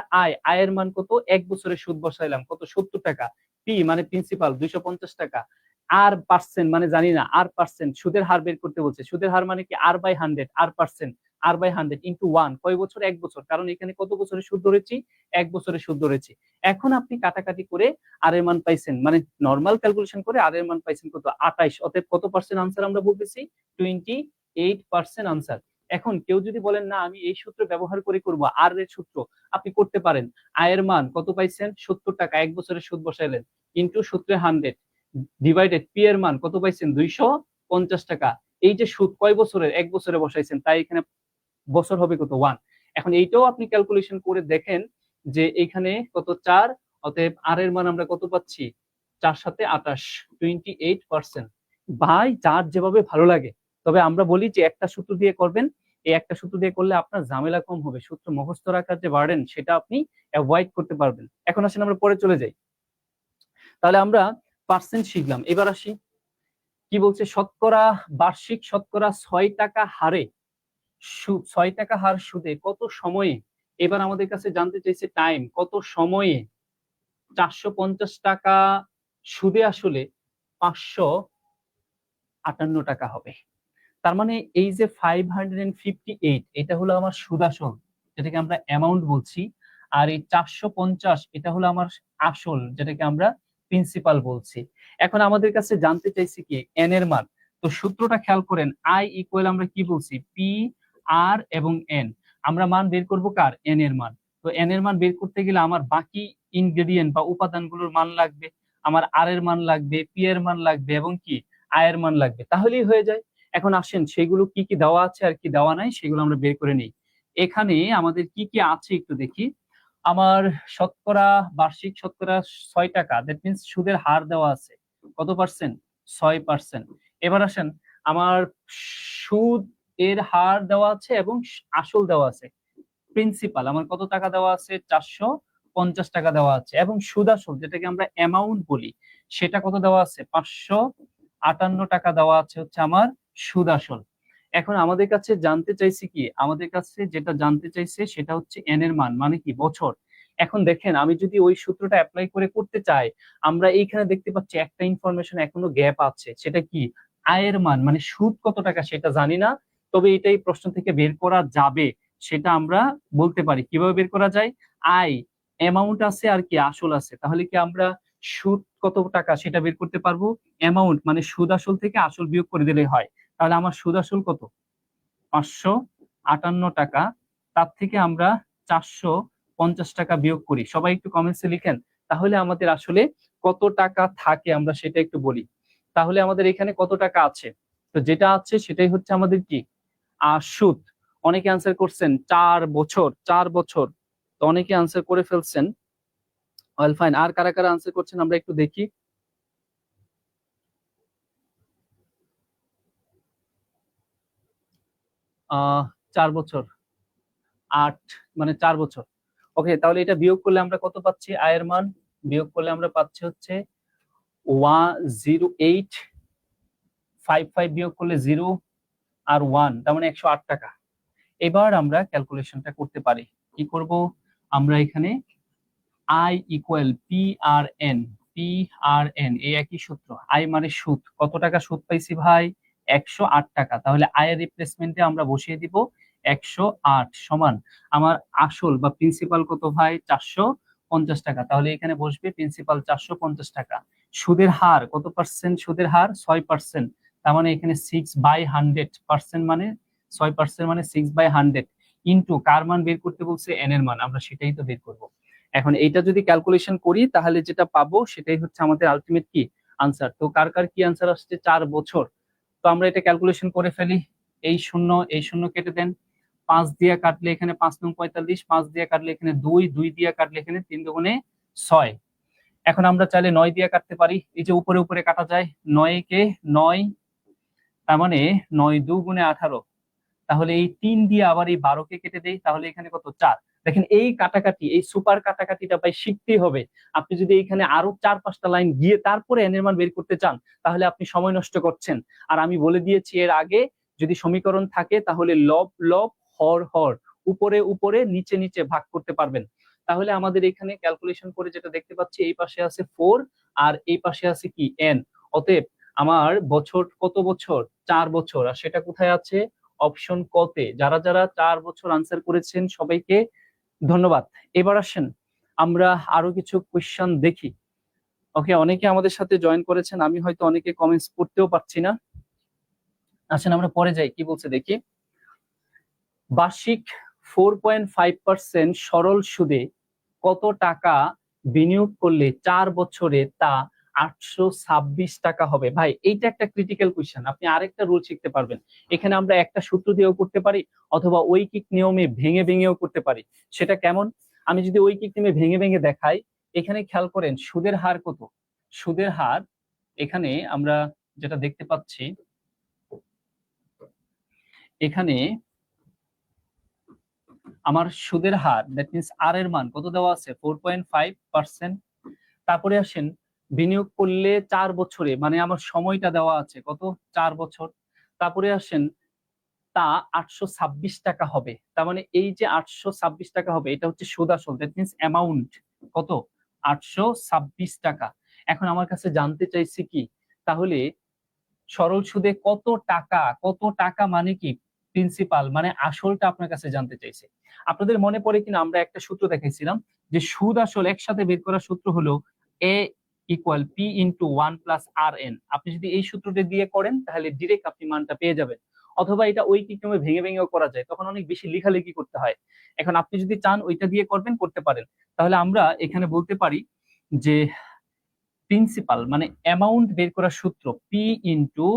আয়ের মান কত, 1 বছরের সুদ বসাইলাম কত, 70 টাকা। পি মানে প্রিন্সিপাল 250 টাকা। আর পার্সেন্ট মানে জানি না, আর পার্সেন্ট সুদের হার বের করতে বলছে। সুদের হার মানে কি, R by 100, R percent R by 100 into 1। কয় বছর, 1 বছর, কারণ এখানে কত বছরের সুদ ধরেছি, 1 বছরের সুদ ধরেছি। এখন আপনি কাটাকাটি করে আর এর মান পাইছেন, মানে নর্মাল ক্যালকুলেশন করে আর এর মান পাইছেন কত, 28। অতএব কত পার্সেন্ট আনসার আমরা বলতেছি, 28% আনসার। এখন কেউ যদি বলেন না আমি এই সূত্র ব্যবহার করে করব, আর এর সূত্র, আপনি করতে পারেন। আয়ের মান কত পাইছেন, 70 টাকা, 1 বছরের সুদ বসাইলেন, ইন্টু সূত্রে 100 ডিভাইডেড পি এর মান কত পাইছেন, 250 টাকা। এই যে সুদ কয় বছরের, 1 বছরে বসাইছেন, তাই এখানে বছর হবে কত, 1। এখন এইটাও আপনি ক্যালকুলেশন করে দেখেন যে এখানে কত, 4। অতএব আর এর মান আমরা কত পাচ্ছি, 4 সাথে 28, 28%। ভাই যার যেভাবে ভালো লাগে, তবে আমরা বলি যে একটা সূত্র দিয়ে করবেন। এই একটা সূত্র দিয়ে করলে আপনার ঝামেলা কম হবে, সূত্র মুখস্থ রাখার যে বার্ডেন সেটা আপনি অ্যাভয়েড করতে পারবেন। এখন আসেন আমরা পরে চলে যাই। তাহলে আমরা পার্সেন্ট শিখলাম, এবার আসি কি বলছে, শতকরা বার্ষিক শতকরা 6 টাকা হারে সুদ, 6 টাকা হার সুদে কত সময়ে। এবার আমাদের কাছে জানতে চাইছে টাইম, কত সময়ে 450 টাকা সুদে আসলে 558 টাকা হবে। তার মানে এই যে 558, এটা হলো আমার সুদ আসল, যেটাকে আমরা অ্যামাউন্ট বলছি। আর এই 450 এটা হলো আমার আসল, যেটাকে আমরা প্রিন্সিপাল বলছি। এখন আমাদের কাছে জানতে চাইছি কি, এন এর মান। তো সূত্রটা খেয়াল করেন, আই ইকুয়াল আমরা কি বলছি, পি আর এবং এন। আমরা মান বের করব কার, এন এর মান। তো এন এর মান বের করতে গেলে আমার বাকি ইনগ্রেডিয়েন্ট বা উপাদানগুলোর মান লাগবে, আমার আর এর মান লাগবে, পি এর মান লাগবে এবং কি আয়ের মান লাগবে, তাহলেই হয়ে যায়। এখন আসেন সেগুলো কি কি দেওয়া আছে আর কি দেওয়া নাই সেগুলো আমরা বের করে নিই। এখানে আমাদের কি কি আছে একটু দেখি। আমার শতকরা বার্ষিক শতকরা 6 টাকা, দ্যাট মিনস সুদের হার দেওয়া আছে কত পার্সেন্ট, 6%। এবার আসেন আমার সুদ এর হার দেওয়া আছে এবং আসল দেওয়া আছে। প্রিন্সিপাল আমার কত টাকা দেওয়া আছে, 450 টাকা দেওয়া আছে, এবং সুদ আসল যেটাকে আমরা অ্যামাউন্ট বলি সেটা কত দেওয়া আছে, 558 টাকা দেওয়া আছে হচ্ছে আমার সুদ আসল। এখন আমাদের কাছে জানতে চাইছি কি, আমাদের কাছে যেটা জানতে চাইছে সেটা হচ্ছে এন এর মান, মানে কি বছর। এখন দেখেন আমি যদি ওই সূত্রটা অ্যাপ্লাই করে করতে চাই, আমরা এইখানে দেখতে পাচ্ছি একটা ইনফরমেশন এখনো গ্যাপ আছে, সেটা কি, আয়ের মান মানে সুদ কত টাকা সেটা জানি না, তবে এটাই প্রশ্ন থেকে বের করা যাবে, সেটা আমরা বলতে পারি। কিভাবে বের করা যায়, আয় অ্যামাউন্ট আছে আর কি আসল আছে, তাহলে কি আমরা সুদ কত টাকা সেটা বের করতে পারবো। অ্যামাউন্ট মানে সুদ আসল থেকে আসল বিয়োগ করে দিলে হয়। তাহলে আমার সুদ আসল কত, 558 টাকা। তার থেকে আমরা 450 টাকা বিয়োগ করি, সবাই একটু কমেন্টসে লিখেন। তাহলে আমাদের আসলে কত টাকা থাকে আমরা সেটা একটু বলি। তাহলে আমাদের এখানে কত টাকা আছে, তো যেটা আছে সেটাই হচ্ছে আমাদের কি, সুদ। অনেকে আনসার করছেন 4 বছর, 4 বছর, তো অনেকে আনসার করে ফেলছেন। ওয়েল ফাইন, আর কারা কারা আনসার করছেন আমরা একটু দেখি। 4 বছর, 8 মানে 4 বছর। ওকে, তাহলে এটা বিয়োগ করলে আমরা কত পাচ্ছি, আয়ের মান বিয়োগ করলে আমরা পাচ্ছি হচ্ছে 10855, বিয়োগ করলে 0 আর 1, তার মানে 108 টাকা। এবার আমরা ক্যালকুলেশনটা করতে পারি। কি করব, আমরা এখানে I equal P R N, P R N এই একই সূত্র। আই মানে সুদ, কত টাকা সুদ পাইছি ভাই, 108 টাকা। তাহলে আয়ের রিপ্লেসমেন্টে আমরা বসিয়ে দিব 108 সমান আমার আসল বা প্রিন্সিপাল কত ভাই, 450 টাকা। তাহলে এখানে বসবে প্রিন্সিপাল 450 টাকা। সুদের হার কত পার্সেন্ট, সুদের হার 6%, তার মানে এখানে 6/100, পার্সেন্ট মানে 6% মানে 6/100 ইনটু কার মান বের করতে বলছে, এন এর মান, আমরা সেটাই তো বের করব। এখন এইটা যদি ক্যালকুলেশন করি তাহলে যেটা পাবো সেটাই হচ্ছে আমাদের আলটিমেট কি আনসার। তো কার কার কি আনসার আসছে, 4 বছর। তো আমরা এটা ক্যালকুলেশন করে ফেলি। এই শূন্য কেটে দেন, 5 দিয়ে কাটলে এখানে 5 নং 45, 5 দিয়ে কাটলে এখানে 2, 2 দিয়ে কাটলে এখানে 3 দুগুণে 6। এখন আমরা চাইলে 9 দিয়ে কাটতে পারি, এই যে উপরে উপরে কাটা যায়, 9 কে 9, তার মানে 9 2 × 18। তাহলে এই 3 দিয়ে আবার এই 12 কে কেটে দেই, তাহলে এখানে কত, 4। দেখেন এই কাটাকাটি, এই সুপার কাটাকাটিটা ভাই শিখতেই হবে। আপনি যদি এখানে আরো 4-5টা লাইন গিয়ে তারপরে এন এর মান বের করতে চান তাহলে আপনি সময় নষ্ট করছেন। আর আমি বলে দিয়েছি এর আগে, যদি সমীকরণ থাকে তাহলে লব লব হর হর, উপরে উপরে নিচে নিচে ভাগ করতে পারবেন। তাহলে আমাদের এখানে ক্যালকুলেশন করে যেটা দেখতে পাচ্ছি, এই পাশে আছে 4 আর এই পাশে আছে কি n। অতএব আমার বছর কত বছর, 4 বছর। আর সেটা কোথায় আছে, অপশন কতে। যারা যারা 4 বছর আনসার করেছেন সবাইকে ধন্যবাদ। এবার আসেন আমরা আরো কিছু কোয়েশ্চেন দেখি। ওকে, অনেকে আমাদের সাথে জয়েন করেছেন, আমি হয়তো অনেকে কমেন্টস পড়তেও পারছি না। আসেন আমরা পরে যাই, কি বলছে দেখি। বার্ষিক 4.5% সরল সুদে কত টাকা বিনিয়োগ করলে 4 বছরে তা 826 টাকা হবে? ভাই এইটা একটা ক্রিটিক্যাল কোয়েশ্চেন। আপনি আরেকটা রুল শিখতে পারবেন। এখানে আমরা একটা সূত্র দিয়েও করতে পারি অথবা ঐকিক নিয়মে ভেঙে ভেঙেও করতে পারি। সেটা কেমন, আমি যদি ঐকিক নিয়মে ভেঙে ভেঙে দেখাই, এখানে খেয়াল করেন সুদের হার কত। সুদের হার এখানে আমরা যেটা দেখতে পাচ্ছি, এখানে আমার সুদের হার দ্যাট মিনস আর এর মান কত দেওয়া আছে, 4.5%। তারপরে আসেন বিনিয়োগ করলে 4 বছরে, মানে আমার সময়টা দেওয়া আছে কত, 4 বছর। তারপরে আসেন তা 826 টাকা হবে। তার মানে এই যে 826 টাকা হবে এটা হচ্ছে সুদ আসল, দ্যাট মিনস অ্যামাউন্ট কত, 826 টাকা। এখন আমার কাছে জানতে চাইছে কি, তাহলে সরল সুদে কত টাকা, কত টাকা মানে কি প্রিন্সিপাল মানে আসলটা আপনার কাছে জানতে চাইছে। আপনাদের মনে পড়ে কিনা আমরা একটা সূত্র দেখাইছিলাম যে সুদ আসল একসাথে বের করার সূত্র হলো a equal P into 1+rn। আপনি যদি এই সূত্রটা দিয়ে করেন তাহলে ডিরেক্ট আপনি মানটা পেয়ে যাবেন। অথবা এটা ঐকিক নিয়মে ভেঙে ভেঙেও করা যায়, তখন অনেক বেশি লেখালেখি করতে হয়। এখন আপনি যদি চান ওইটা দিয়ে করবেন, করতে পারেন। তাহলে আমরা এখানে বলতে পারি যে প্রিন্সিপাল মানে অ্যামাউন্ট বের করার সূত্র পি ইন্টু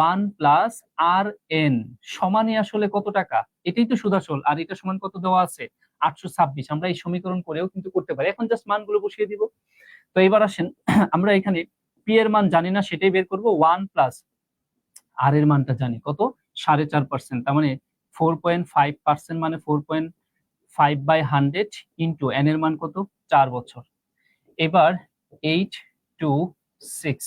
1+rn সমানে আসলে কত টাকা, এটাই তো সুদ আসল। আর এটা সমান কত দেওয়া আছে, 826। আমরা এই সমীকরণ করেও কিন্তু করতে পারি, এখন জাস্ট মানগুলো বসিয়ে দিব। তো এবার আসেন আমরা এখানে পি এর মান জানি না, সেটাই বের করবো। 1+r এর মানটা জানি কত, 4.5%। তার মানে 4.5% মানে 4.5/100 ইন্টু n এর মান কত, 4 বছর। এবার 826।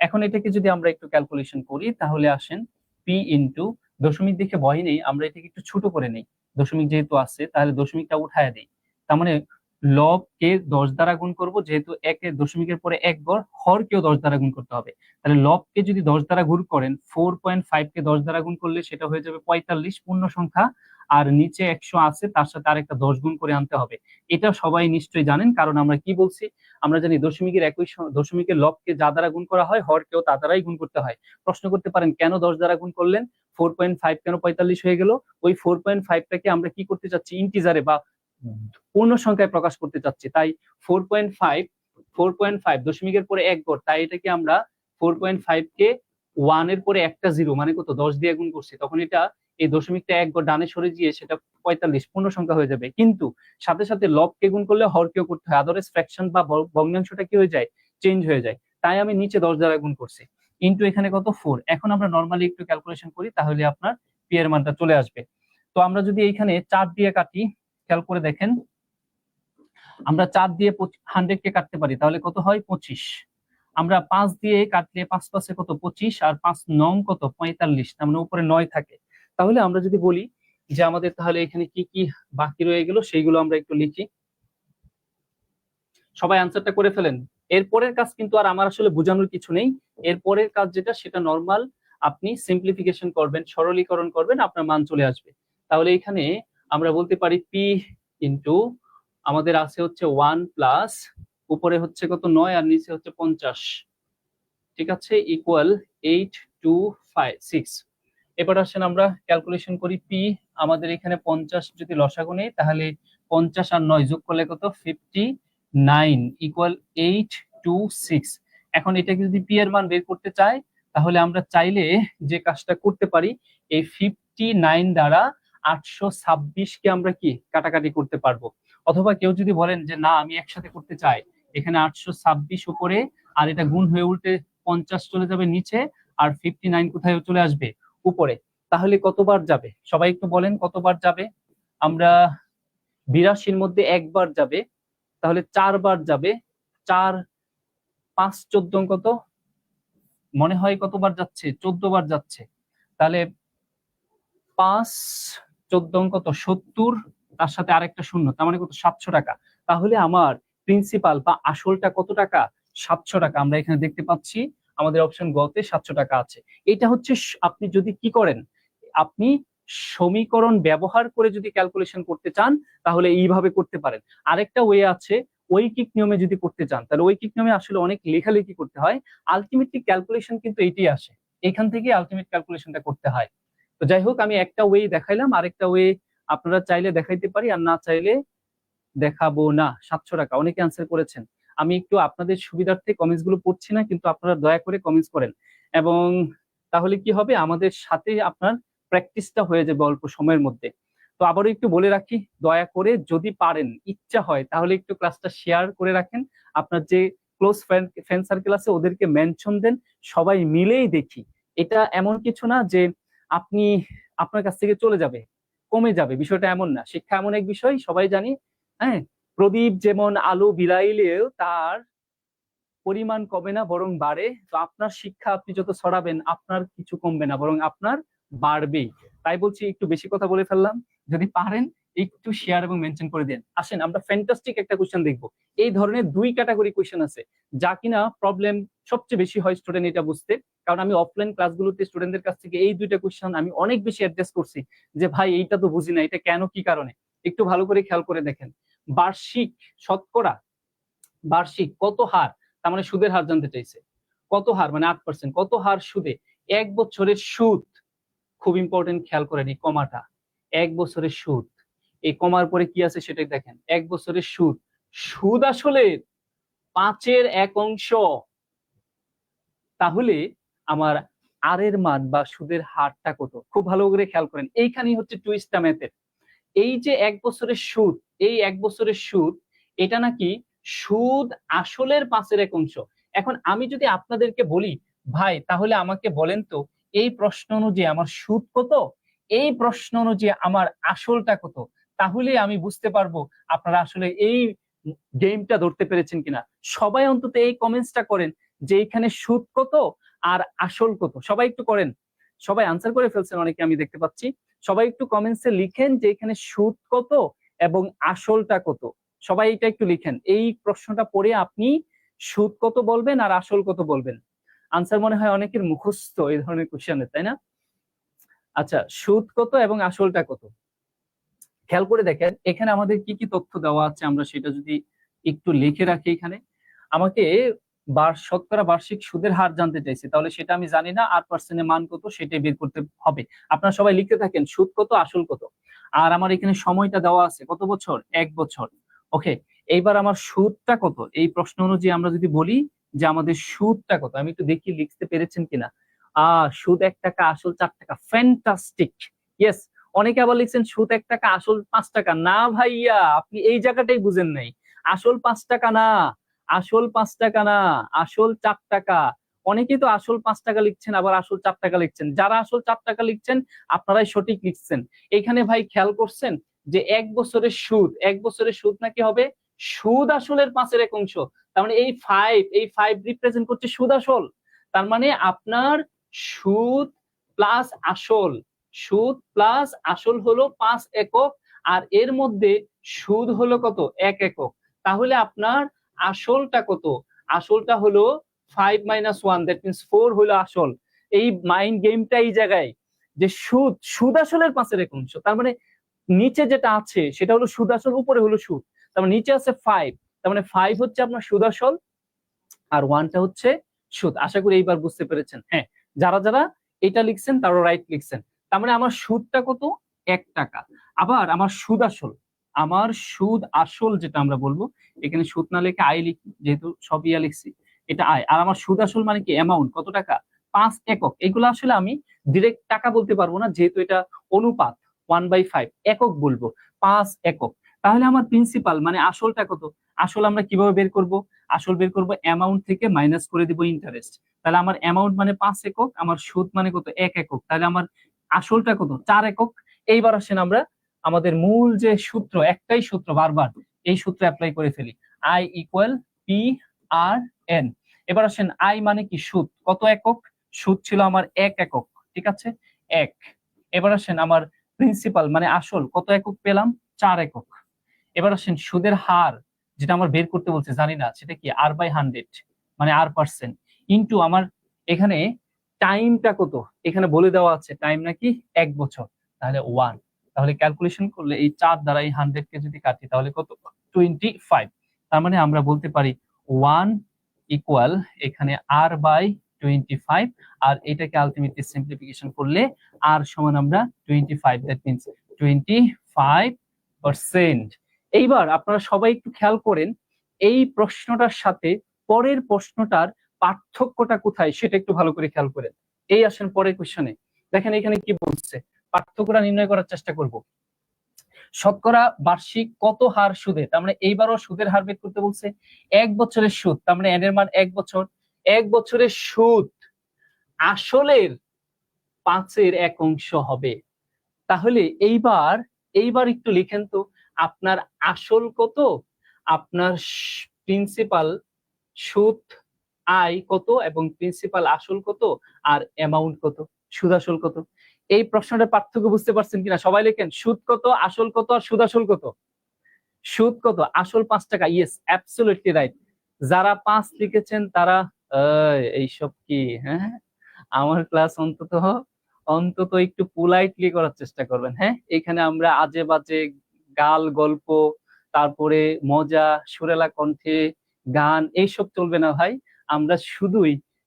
এখন এটাকে যদি আমরা একটু ক্যালকুলেশন করি তাহলে আসেন পি ইন্টু, দশমিক দেখে ভয় নেই, আমরা এটাকে একটু ছোট করে নেই, দশমিক যেহেতু আছে তাহলে দশমিকটা উঠায় দেই। তার মানে লবকে 10 দ্বারা গুণ করব, যেহেতু একের দশমিকের পরে 1 গড়, হরকেও 10 দ্বারা গুণ করতে হবে। তাহলে লবকে যদি 10 দ্বারা গুণ করেন, 4.5 কে 10 দ্বারা গুণ করলে সেটা হয়ে যাবে 45 পূর্ণ সংখ্যা। আর নিচে 100 আছে, তার সাথে আরেকটা 10 গুণ করে আনতে হবে। এটা সবাই নিশ্চয়ই জানেন, কারণ আমরা কি বলছি, আমরা জানি দশমিকের দশমিকের লবকে যা দ্বারা গুণ করা হয় হরকেও তা দ্বারাই গুণ করতে হয়। প্রশ্ন করতে পারেন কেন 10 দ্বারা গুণ করলেন, 4.5 কেন 45 হয়ে গেল? ওই 4.5টাকে আমরা কি করতে চাচ্ছি, ইন্টিজারে বা পূর্ণ সংখ্যায় প্রকাশ করতে চাচ্ছি। তাই 4.5 দশমিকের পরে 1 গড়, তাই এটাকে আমরা 4.5 কে 1 এর পরে একটা 0 মানে কত, 10 দিয়ে গুণ করছি, তখন এটা এই দশমিকটা 1 গড় ডানে সরে গিয়ে সেটা 45 পূর্ণ সংখ্যা হয়ে যাবে। কিন্তু সাথে সাথে লবকে গুণ করলে হরকেও করতে হয়, আদারওয়াইজ ফ্র্যাকশন বা ভগ্নাংশটা কি হয়ে যায়, চেঞ্জ হয়ে যায়। তাই আমি নিচে 10 দ্বারা গুণ করছি, ইনটু এখানে কত 4। এখন আমরা নরমালি একটু ক্যালকুলেশন করি তাহলে আপনার পি এর মানটা চলে আসবে। তো আমরা যদি এইখানে 4 দিয়ে কাটি, খেয়াল করে দেখেন, আমরা 4 দিয়ে 100 কে কাটতে পারি, তাহলে কত হয়, 25। আমরা 5 দিয়ে কাটলে 5 5 কত, 25, আর 5 9 কত, 45, তার মানে উপরে 9 থাকে। তাহলে আমরা যদি বলি যে আমাদের তাহলে এখানে কি কি বাকি রয়ে গেল সেইগুলো আমরা একটু লিখি। সবাই আনসারটা করে ফেলেন। এরপরের কাজ কিন্তু আর আমার আসলে বোঝানোর কিছু নেই। এরপরের কাজ যেটা সেটা নরমাল, আপনি সিম্পলিফিকেশন করবেন, সরলীকরণ করবেন, আপনার মান চলে আসবে। তাহলে এখানে আমরা বলতে পারি পি ইন্টু আমাদের আছে হচ্ছে 1 প্লাস উপরে হচ্ছে কত 9 আর নিচে হচ্ছে 50, ঠিক আছে, ইকুয়াল 826। এবার আসেন আমরা ক্যালকুলেশন করি পি আমাদের এখানে 50 যদি লসাগু নেই তাহলে 50 আর 9 যোগ করলে কত 59 ইকুয়াল 826। এখন এটাকে যদি পি এর মান বের করতে চাই তাহলে আমরা চাইলে যে কাজটা করতে পারি এই 59 দ্বারা 826 কে আমরা কি কাটাকাটি করতে পারবো। অথবা কেউ যদি বলেন যে না আমি একসাথে করতে চাই, এখানে 826 উপরে আর এটা গুণ হয়ে উল্টে 50 চলে যাবে নিচে আর 59 কোথায় চলে আসবে উপরে, তাহলে কতবার যাবে সবাই একটু বলেন কতবার যাবে। আমরা 82-র মধ্যে একবার যাবে, তাহলে 4বার যাবে। 4 5 14 কত মনে হয় কতবার যাচ্ছে 14 বার যাচ্ছে, তাহলে 5 14 কত 70, তার সাথে আরেকটা শূন্য, তার মানে কত 700 টাকা। তাহলে আমার প্রিন্সিপাল বা আসলটা কত টাকা 700 টাকা। আমরা এখানে দেখতে পাচ্ছি আমাদের অপশন গ তে 700 টাকা আছে। এটা হচ্ছে আপনি যদি কি করেন, আপনি সমীকরণ ব্যবহার করে যদি ক্যালকুলেশন করতে চান তাহলে এইভাবে করতে পারেন। আরেকটা ওয়ে আছে, ঐকিক নিয়মে যদি করতে চান তাহলে ঐকিক নিয়মে আসলে অনেক লেখালেখি করতে হয়, আলটিমেটলি ক্যালকুলেশন কিন্তু এইটাই আসে, এখান থেকে আলটিমেট ক্যালকুলেশনটা করতে হয়। তো যাই হোক আমি একটা ওয়ে দেখাইলাম, আরেকটা ওয়ে আপনারা চাইলে দেখাইতে পারি আর না চাইলে দেখাবো না। 700 টাকা অনেকে আনসার করেছেন। আমি একটু আপনাদের সুবিধার্থে কমেন্টস গুলো পড়ছি না, কিন্তু আপনারা দয়া করে কমেন্টস করেন, এবং তাহলে কি হবে আমাদের সাথে আপনার প্র্যাকটিসটা হয়ে যাবে অল্প সময়ের মধ্যে। তো আবারও একটু বলে রাখি, দয়া করে যদি পারেন ইচ্ছা হয় তাহলে একটু ক্লাসটা শেয়ার করে রাখেন, আপনার যে ক্লোজ ফ্রেন্ড সার্কেল আছে ওদেরকে মেনশন দেন, সবাই মিলেই দেখি। এটা এমন কিছু না যে আপনি আপনার কাছ থেকে চলে যাবে কমে যাবে, বিষয়টা এমন না। শিক্ষা এমন এক বিষয় সবাই জানি, হ্যাঁ, প্রদীপ যেমন আলো বিলাইলেও তার পরিমাণ কমে না বরং বাড়ে। তো আপনার শিক্ষা আপনি যত ছড়াবেন আপনার কিছু কমবে না বরং আপনার বাড়বেই। তাই বলছি একটু বেশি কথা বলে ফেললাম, যদি পারেন একটু শেয়ার এবং মেনশন করে দেন। আসেন আমরা ফ্যান্টাস্টিক একটা কোশ্চেন দেখবো। এই ধরনের 2 ক্যাটাগরি কোশ্চেন আছে যা কিনা প্রবলেম সবচেয়ে বেশি হয় স্টুডেন্ট এটা বুঝতে, কারণ আমি অফলাইন ক্লাসগুলোতে স্টুডেন্টদের কাছ থেকে এই 2টা কোশ্চেন আমি অনেক বেশি অ্যাড্রেস করছি যে ভাই এইটা তো বুঝি না, এটা কেন কি কারণে। একটু ভালো করে খেয়াল করে দেখেন, বার্ষিক শতকরা বার্ষিক কত হার, তার মানে সুদের হার জানতে চাইছে, কত হার মানে 8%, কত হার সুদে 1 বছরের সুদ। খুব ইম্পর্টেন্ট, খেয়াল করেন এই কমাটা, 1 বছরের সুদ, এই কমার পরে কি আছে সেটাই দেখেন, 1 বছরের সুদ, সুদ আসলে 1/5, তাহলে আমার আর এর মান বা সুদের হারটা কত। খুব ভালো করে খেয়াল করেন, এইখানেই হচ্ছে টুইস্টটা ম্যাথের। এই যে 1 বছরের সুদ, এই 1 বছরের সুদ এটা নাকি সুদ আসলের 5/1। এখন আমি যদি আপনাদেরকে বলি ভাই তাহলে আমাকে বলেন তো এই প্রশ্ন অনুযায়ী আমার সুদ কত, এই প্রশ্ন অনুযায়ী আমার আসলটা কত, তাহলে আমি বুঝতে পারবো আপনারা আসলে এই গেমটা ধরতে পেরেছেন কিনা। সবাই অন্তত এই কমেন্টসটা করেন যে এখানে সুদ কত আর আসল কত, সবাই একটু করেন। সবাই আনসার করে ফেলছেন অনেকে আমি দেখতে পাচ্ছি। সবাই একটু কমেন্টসে লিখেন যে এখানে সুদ কত এবং আসলটা কত, সবাই এটা একটু লিখেন। এই প্রশ্নটা পড়ে আপনি সুদ কত বলবেন আর আসল কত বলবেন। আনসার মনে হয় অনেকের মুখস্থ এই ধরনের কোশ্চেনের, তাই না? আচ্ছা, সুদ কত এবং আসলটা কত খেয়াল করে দেখেন এখানে আমাদের কি কি তথ্য দেওয়া আছে, আমরা সেটা যদি একটু লিখে রাখি। এখানে আমাকে শতকরা বার্ষিক সুদের হার জানতে চাইছে, তাহলে সেটা আমি জানি না, আর পার্সেন্টের মান কত সেটাই বের করতে হবে। আপনারা সবাই লিখতে থাকেন সুদ কত আসল কত। আর আমার এখানে সময়টা দেওয়া আছে কত বছর, 1 বছর। ওকে, এইবার আমার সুদটা কত, এই প্রশ্ন অনুযায়ী আমরা যদি বলি যে আমাদের সুদটা কত, আমি একটু দেখি লিখতে পেরেছেন কিনা। সুদ 1 টাকা আসল 4 টাকা, ফ্যান্টাস্টিক, ইয়েস। অনেকে আবার লিখছেন সুদ 1 টাকা আসল 5 টাকা। না ভাইয়া, আপনি এই জায়গাটাই বুঝেন নাই, আসল 5 টাকা না, আসল 5 টাকা না, আসল 4 টাকা। অনেকেই তো আসল 5 টাকা লিখছেন আবার আসল 4 টাকা লিখছেন, যারা আসল 4 টাকা লিখছেন আপনারাই সঠিক লিখছেন। এখানে ভাই খেয়াল করছেন যে 1 বছরের সুদ, 1 বছরের সুদ নাকি হবে সুদ আসলের 5/1। তার মানে এই ফাইভ রিপ্রেজেন্ট করছে সুদ আসল। তার মানে আপনার সুদ প্লাস আসল, সুদ প্লাস আসল হলো 5 একক, আর এর মধ্যে সুদ হলো কত 1 একক। তাহলে আপনার আসলটা কত, আসলটা হলো 5 - 1, দ্যাট মিনস 4 হলো আসল। এই মাইন্ড গেমটা এই জায়গায় যে সুদ আসলের 5/1। তার মানে নিচে যেটা আছে সেটা হলো সুদ আসল, উপরে হলো সুদ, তার মানে নিচে আছে 5, তার মানে 5 হচ্ছে আপনার সুদ আসল আর 1টা হচ্ছে সুদ। আশা করি এইবার বুঝতে পেরেছেন। হ্যাঁ, যারা যারা এটা লিখছেন তারা রাইট লিখছেন। তার মানে আমার সুদটা কত, 1 টাকা। আবার আমার সুদ আসল যেটা আমরা বলবো, এখানে সুদ না লিখে আয় লিখি, যেহেতু সব ইয়া লিখছি, এটা আয়। আর আমার সুদ আসল মানে কি, অ্যামাউন্ট কত টাকা, 5 একক। এগুলো আসলে আমি ডিরেক্ট টাকা বলতে পারবো না, যেহেতু এটা অনুপাত 1/5, একক বলবো, 5 একক। তাহলে আমার প্রিন্সিপাল মানে আসলটা কত, আসল আমরা কিভাবে বের করব, আসল বের করব অ্যামাউন্ট থেকে মাইনাস করে দিব ইন্টারেস্ট। তাহলে আমার অ্যামাউন্ট মানে 5 একক, আমার সুদ মানে কত, 1 একক। তাহলে আমার আসলটা কত, 4 একক। এইবার আসেন আমরা আমাদের মূল যে সূত্র, একটাই সূত্র বারবার, এই সূত্র অ্যাপ্লাই করে ফেলি, I equal P R N. এবার আসেন আই মানে কি, সুদ, কত একক, সুদ ছিল আমার 1 একক, ঠিক আছে, 1। এবার আসেন আমার প্রিন্সিপাল মানে আসল, কত একক পেলাম, 4 একক। এবার আসেন সুদের হার, যেটা আমার বের করতে বলছে জানি না, সেটা কি R/100 মানে R%, ইন্টু আমার এখানে টাইমটা কত, এখানে বলে দেওয়া আছে টাইম নাকি 1 বছর, তাহলে 1। তাহলে ক্যালকুলেশন করলে এই 4 দ্বারা এই 100 কে যদি কাটি তাহলে কত, 25। তার মানে আমরা বলতে পারি 1 ইকুয়াল এখানে R/25, আর এটাকে আলটিমেটলি সিম্পলিফিকেশন করলে R সমান আমরা 25, দ্যাট মিনস 25%। এইবার আপনারা সবাই একটু খেয়াল করেন, এই প্রশ্নটার সাথে পরের প্রশ্নটার পার্থক্যটা কোথায় সেটা একটু ভালো করে খেয়াল করেন। এই আসেন পরের কোশ্চেনে, দেখেন এখানে কি বলছে, পার্থক্যটা নির্ণয় করার চেষ্টা করব। শতকরা বার্ষিক কত হার সুদে, তার মানে এইবারও সুদের হার বের করতে বলছে। 1 বছরের সুদ, তার মানে এন এর মান 1 বছর, 1 বছরের সুদ আসলের 5/1 হবে। তাহলে এইবার একটু লিখেন তো, আপনার আসল কত, আপনার প্রিন্সিপাল সুদ আয় কত, এবং প্রিন্সিপাল আসল কত, আর অ্যামাউন্ট কত, সুদ আসল কত। এই প্রশ্নটার পার্থক্য বুঝতে পারছেন কিনা, সবাই লেখেন, সুদ কত, আসল কত, আর সুদ আসল কত। সুদ কত, আসল 5 টাকা, ইয়েস অ্যাবসলিউটলি রাইট। যারা 5 লিখেছেন তারা এইসব কি, হ্যাঁ, আমার ক্লাস অন্তত অন্তত একটু পোলাইটলি করার চেষ্টা করবেন। হ্যাঁ, এখানে আমরা আজে বাজে গাল গল্প, তারপরে মজা, সুরেলা কণ্ঠে গান, এইসব চলবে না ভাই। আমরা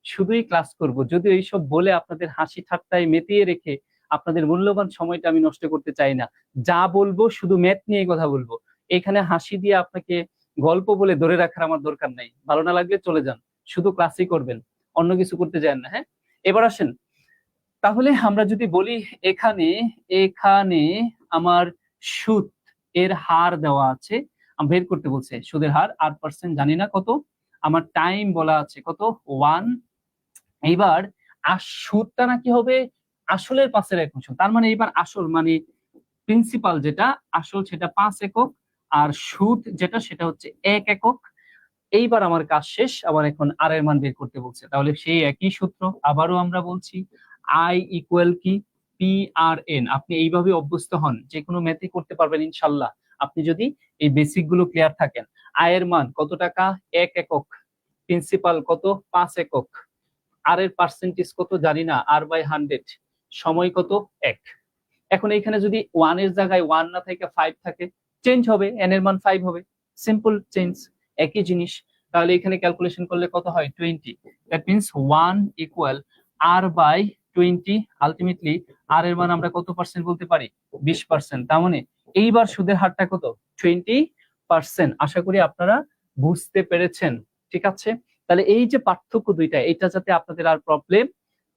শুধুই ক্লাস করব। যদি এইসব বলে আপনাদের হাসি ঠাট্টায় মেতিয়ে রেখে আপনাদের মূল্যবান সময়টা আমি নষ্ট করতে চাই না। যা বলবো শুধু ম্যাথ নিয়ে কথা বলবো। এখানে হাসি দিয়ে আপনাকে গল্প বলে ধরে রাখার আমার দরকার নাই। ভালো না লাগলে চলে যান, শুধু ক্লাসই করবেন, অন্য কিছু করতে যান না। হ্যাঁ, এবার আসেন, তাহলে আমরা যদি বলি এখানে এখানে আমার সুদ এর হার দেওয়া আছে, বের করতে বলছে সুদের হার, R% জানি না কত, আমার টাইম বলা আছে কত, 1। এইবার সুদটা নাকি হবে আসলের 5/1, তার মানে এবার আসল মানে প্রিন্সিপাল যেটা আসল সেটা 5 একক, আর সুদ যেটা সেটা হচ্ছে 1 একক। এইবার আমার কাজ শেষ, আবার এখন আর এর মান বের করতে বলছে। তাহলে সেই একই সূত্র আবারও আমরা বলছি, আই ইকুয়াল কি, পি আর এন। আপনি এইভাবে অভ্যস্ত হন, যে কোনো ম্যাথে করতে পারবেন ইনশাল্লাহ, আপনি যদি এই বেসিক গুলো ক্লিয়ার থাকেন। আয়ের মান কত টাকা, 1 একক, প্রিন্সিপাল কত, 5 একক, আর এর পার্সেন্টেজ কত জানি না, R/100, সময় কত, 1। এখন এখানে যদি 1 এর জায়গায় 1 না থেকে 5 থাকে, চেঞ্জ হবে, এন এর মান 5 হবে, সিম্পল চেঞ্জ, একই জিনিস। তাহলে এখানে ক্যালকুলেশন করলে কত হয়, 20। That means 1 equal R/20। Ultimately R এর মান আমরা কত পার্সেন্ট বলতে পারি, 20%। তার মানে এইবার সুদের হারটা কত, 20%। আশা করি আপনারা বুঝতে পেরেছেন, ঠিক আছে। তাহলে এই যে পার্থক্য দুইটা, এটা যাতে আপনাদের আর প্রবলেম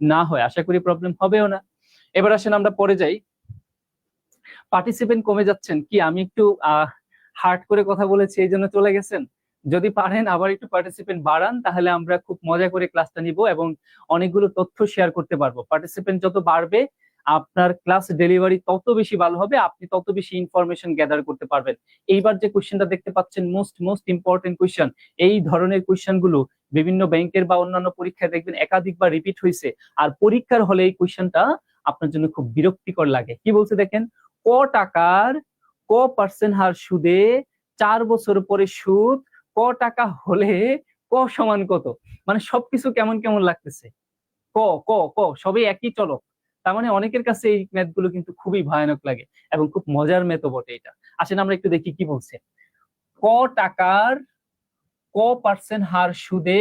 না হয়, আশা করি প্রবলেম হবেও না। এবার আসেন আমরা পরে যাই। পার্টিসিপেন্ট কমে যাচ্ছেন কি, আমি একটু হার্ড করে কথা বলেছি এই জন্য চলে গেছেন? যদি পারেন আবার একটু পার্টিসিপেন্ট বাড়ান, তাহলে আমরা খুব মজা করে ক্লাসটা নিব এবং অনেকগুলো তথ্য শেয়ার করতে পারবো। পার্টিসিপেন্ট যত বাড়বে আপনার ক্লাস ডেলিভারি তত বেশি ভালো হবে, আপনি তত বেশি ইনফরমেশন গ্যাদার করতে পারবেন। এইবার যে কোশ্চেনটা দেখতে পাচ্ছেন, মোস্ট ইম্পর্টেন্ট কোশ্চেন। এই ধরনের কোশ্চেন গুলো বিভিন্ন ব্যাংকের বা অন্যান্য পরীক্ষায় দেখবেন একাধিকবার রিপিট হয়েছে, আর পরীক্ষার হলে এই কোশ্চেনটা আপনার জন্য খুব বিরক্তিকর লাগে। কি বলছে দেখেন, ক টাকার ক পার্সেন্ট হার সুদে 4 বছর পরে সুদ ক টাকা হলে ক সমান কত। মানে সবকিছু কেমন কেমন লাগতেছে, ক ক ক সবই একই চলক। তার মানে অনেকের কাছে এই ম্যাথ গুলো কিন্তু খুবই ভয়ানক লাগে এবং খুব মজার ম্যাথও বটে এটা। আসেন আমরা একটু দেখি কি বলছে। ক টাকার ক পার্সেন্ট হার সুদে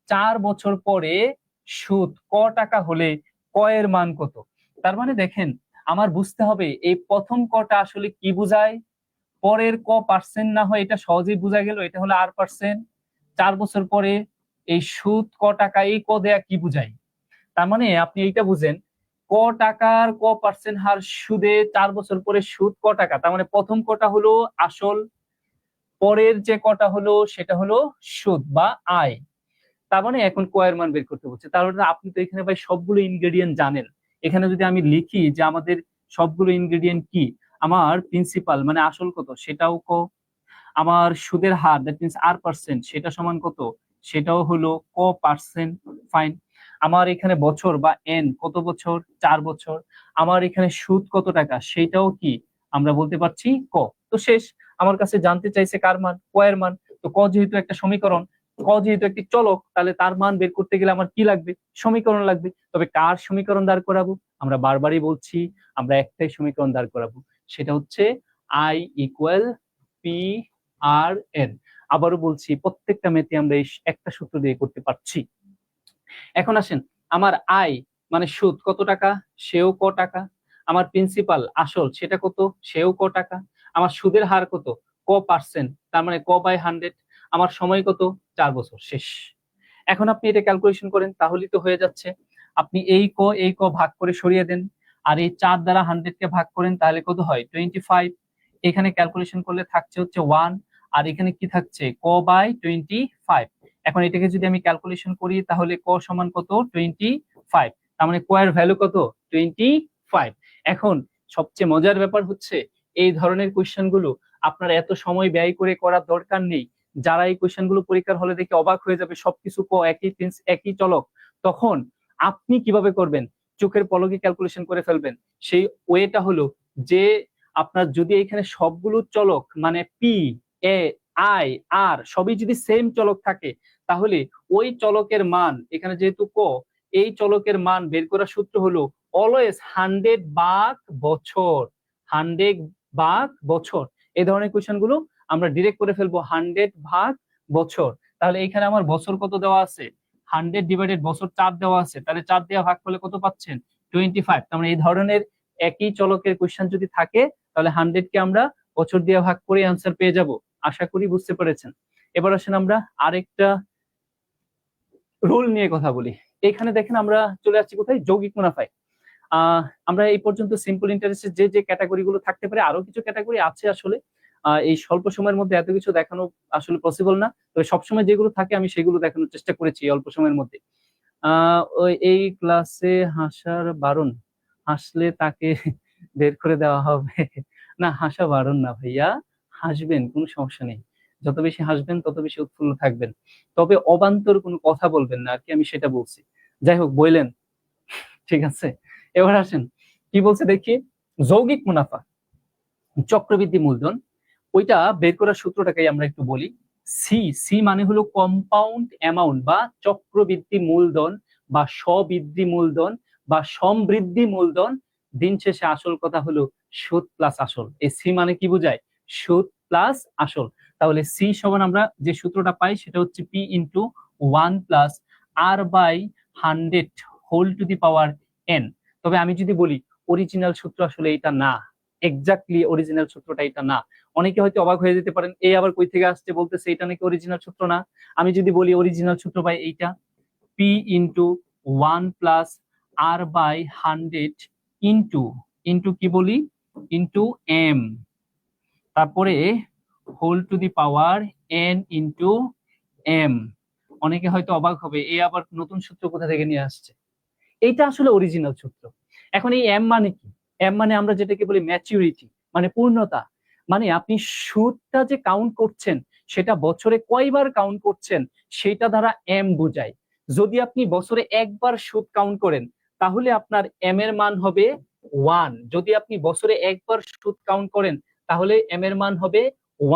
4 বছর পরে সুদ ক টাকা হলে ক এর মান কত। তার মানে দেখেন আমার বুঝতে হবে এই প্রথম কটা আসলে কি বোঝায়, পরের ক পার্সেন্ট না হয় এটা সহজেই বোঝা গেল, এটা হলো R%। 4 বছর পরে এই সুদ ক টাকা, এই ক দেয়া কি বুঝায়? তার মানে আপনি এইটা বুঝেন, ক টাকার ক পার্সেন্ট হার সুদে 4 বছর পরে সুদ ক টাকা, তার মানে প্রথম কটা হলো আসল, পরের যে কটা হলো সেটা হলো সুদ বা আয়। তার মানে এখন ক এর মান বের করতে বলছে। তাহলে আপনি তো এখানে ভাই সবগুলো ইনগ্রেডিয়েন্ট জানেন। এখানে যদি আমি লিখি যে আমাদের সবগুলো ইনগ্রেডিয়েন্ট কি, আমার প্রিন্সিপাল মানে আসল কত সেটাও ক, আমার সুদের হার দ্যাট মিনস R%, সেটা সমান কত, সেটাও হলো ক পার্সেন্ট। ফাইন। আমার এখানে বছর বা এন কত বছর, 4 বছর। আমার এখানে সুদ কত টাকা, সেটাও কি আমরা বলতে পারছি ক। তো শেষ। আমার কাছে জানতে চাইছে কার মান, ক এর মান। তো ক যেহেতু একটা সমীকরণ, ক যেহেতু একটি চলক, তাহলে তার মান বের করতে গেলে আমার কি লাগবে, সমীকরণ লাগবে। তবে কার সমীকরণ দাঁড় করাবো, আমরা বারবারই বলছি আমরা একটাই সমীকরণ দাঁড় করাবো, সেটা হচ্ছে I equal P R N. আবারও বলছি প্রত্যেকটা ম্যাথে আমরা এই একটা সূত্র দিয়ে করতে পারছি। এখন আসেন, আমার আয় মানে সুদ কত টাকা, সেও ক টাকা। আমার প্রিন্সিপাল আসল সেটা কত, সেও ক টাকা। আমার সুদের হার কত, ক পার্সেন্ট, তার মানে ক বাই 100। আমার সময় কত, 4 বছর। শেষ। এখন আপনি এটা ক্যালকুলেশন করেন, তাহলেই তো হয়ে যাচ্ছে। আপনি এই ক ভাগ করে সরিয়ে দেন, আর এই 4 দ্বারা 100 কে ভাগ করেন, তাহলে কত হয়, 25। এখানে ক্যালকুলেশন করলে থাকছে হচ্ছে 1, আর এখানে কি থাকছে, ক বাই 25। এখন এটাকে যদি আমি ক্যালকুলেশন করি, তাহলে ক সমান কত, 25। তার মানে ক এর ভ্যালু কত, 25। এখন সবচেয়ে মজার ব্যাপার হচ্ছে, এই ধরনের কোয়েশ্চেন গুলো আপনার এত সময় ব্যয় করে করার দরকার নেই। যারা এই কোয়েশ্চেন গুলো পরীক্ষার হলে দেখে অবাক হয়ে যাবে, সবকিছু ক, একই প্রিন্স, একই চলক, তখন আপনি কিভাবে করবেন, চোখের পলকে ক্যালকুলেশন করে ফেলবেন। সেই ওয়েটা হলো যে, আপনার যদি এখানে সবগুলো চলক মানে পি, এ, আই, আর সবই যদি সেম চলক থাকে, তাহলে ওই চলকের মান, এখানে যেহেতু ক, এই চলকের মান বের করার সূত্র হলো অলওয়েজ 100 ভাগ বছর। 100 ভাগ বছর। এই ধরনের কোয়েশ্চেন গুলো আমরা ডিরেক্ট করে ফেলবো 100 ভাগ বছর। তাহলে এখানে আমার বছর কত দেওয়া আছে, 100 বছর 4 দেওয়া আছে, তাহলে 4 দেওয়া ভাগ করলে কত পাচ্ছেন, 25। তার মানে এই ধরনের একই চলকের কোয়েশ্চেন যদি থাকে, তাহলে 100 কে আমরা বছর দিয়ে ভাগ করে আনসার পেয়ে যাব। আশা করি বুঝতে পেরেছেন। এবার আসেন আমরা আরেকটা রুল নিয়ে কথা বলি। এখানে দেখেন আমরা চলে আসছি কোথায়, যৌগিক মুনাফায়। আমরা এই পর্যন্ত সিম্পল ইন্টারেস্টের যে যে ক্যাটাগরি গুলো থাকতে পারে, আরো কিছু ক্যাটাগরি আছে আসলে। এই স্বল্প সময়ের মধ্যে এত কিছু দেখানো আসলে পসিবল না, তবে সবসময় যেগুলো থাকে আমি সেগুলো দেখানোর চেষ্টা করেছি অল্প সময়ের মধ্যে। ওই এই ক্লাসে হাসার বারণ, হাসলে তাকে বের করে দেওয়া হবে। না, হাসা বারণ না ভাইয়া, হাসবেন, কোনো সমস্যা নেই। যত বেশি হাসবেন তত বেশি উৎফুল্ল থাকবেন, তবে অবান্তর কোনো কথা বলবেন না আর কি, আমি সেটা বলছি। যাই হোক, বললেন, ঠিক আছে। এবার আসেন কি বলছে দেখি, যৌগিক মুনাফা, চক্রবৃদ্ধি মূলধন, ওইটা বের করার সূত্রটাকেই আমরা একটু বলি। সি, সি মানে হলো কম্পাউন্ড অ্যামাউন্ট বা চক্রবৃদ্ধি মূলধন বা স্ববৃদ্ধি মূলধন বা সমবৃদ্ধি মূলধন। দিন শেষে আসল কথা হলো সুদ প্লাস আসল। এই সি মানে কি বোঝায়, সুদ প্লাস আসল। তাহলে সি সমান আমরা যে সূত্রটা পাই সেটা হচ্ছে P into 1 + R/100 whole to the power N. তবে আমি যদি বলি অরিজিনাল সূত্র আসলে এটা না, এক্স্যাক্টলি অরিজিনাল সূত্রটা এটা না। অনেকে হয়তো অবাক হয়ে যেতে পারেন, এই আবার কই থেকে আসছে, বলতেছে এটা নাকি অরিজিনাল সূত্র না। আমি যদি বলি অরিজিনাল সূত্র ভাই এইটা, P into 1 + R/100 into, into কি বলি, ইন্টু এম, তারপরে whole to the power N into M. অনেকে হয়তো অবাক হবে, এই আবার নতুন সূত্র কোথা থেকে নিয়ে আসছে। এইটা আসলে অরিজিনাল সূত্র। এখন এই এম মানে কি, এম মানে আমরা যেটাকে বলি ম্যাচুরিটি, মানে পূর্ণতা। মানে আপনি সুদটা যে কাউন্ট করছেন সেটা বছরে কয়বার কাউন্ট করছেন সেটা দ্বারা এম বোঝায়। যদি আপনি বছরে একবার সুদ কাউন্ট করেন, তাহলে আপনার এম এর মান হবে 1। যদি আপনি বছরে একবার সুদ কাউন্ট করেন, তাহলে এম এর মান হবে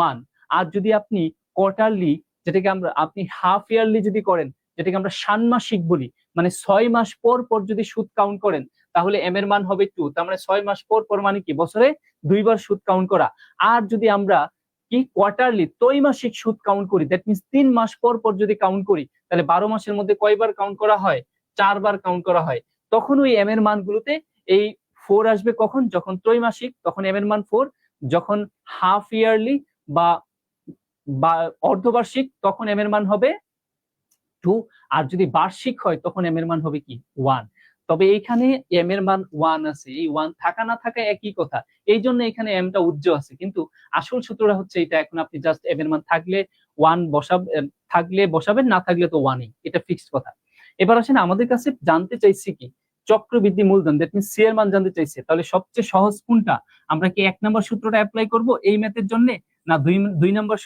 1। আর যদি আপনি কোয়ার্টারলি, যেটাকে আমরা, আপনি হাফ ইয়ারলি যদি করেন, যেটাকে আমরা ষান্মাসিক বলি, মানে 6 মাস পর পর যদি সুদ কাউন্ট করেন, তাহলে এম এর মান হবে 2। তার মানে 6 মাস পর পর মানে কি, বছরে 2বার সুদ কাউন্ট করা। আর যদি আমরা কি কোয়ার্টারলি, ত্রৈমাসিক সুদ কাউন্ট করি, দ্যাট মিনস 3 মাস পর পর যদি কাউন্ট করি, তাহলে 12 মাসের মধ্যে কয়বার কাউন্ট করা হয়, 4বার কাউন্ট করা হয়। তখন ওই এম এর মানগুলোতে এই 4 আসবে কখন? যখন ত্রৈমাসিক তখন এম এর মান 4, যখন হাফ ইয়ারলি বা বা অর্ধবার্ষিক তখন এম এর মান হবে 2, আর যদি বার্ষিক হয় তখন এম এর মান হবে কি 1। তবে এইখানে এম এর মান 1 আছে, এই 1 থাকা না থাকা একই কথা, এই জন্য এখানে এমটা উজ্জ্বল আছে, কিন্তু আসল সূত্রটা হচ্ছে এটা। এখন আপনি জাস্ট এম এর মান থাকলে 1 থাকলে বসাবেন, না থাকলে তো 1ই, এটা ফিক্সড কথা। এবার আসেন আমাদের কাছে জানতে চাইছি কি চক্রবৃদ্ধি মূলধন, দ্যাট মিন্স সি এর মান জানতে চাইছে। তাহলে সবচেয়ে সহজ কোনটা? আমরা কি 1 নম্বর সূত্রটা অ্যাপ্লাই করব এই ম্যাথের জন্য, না 2 নম্বর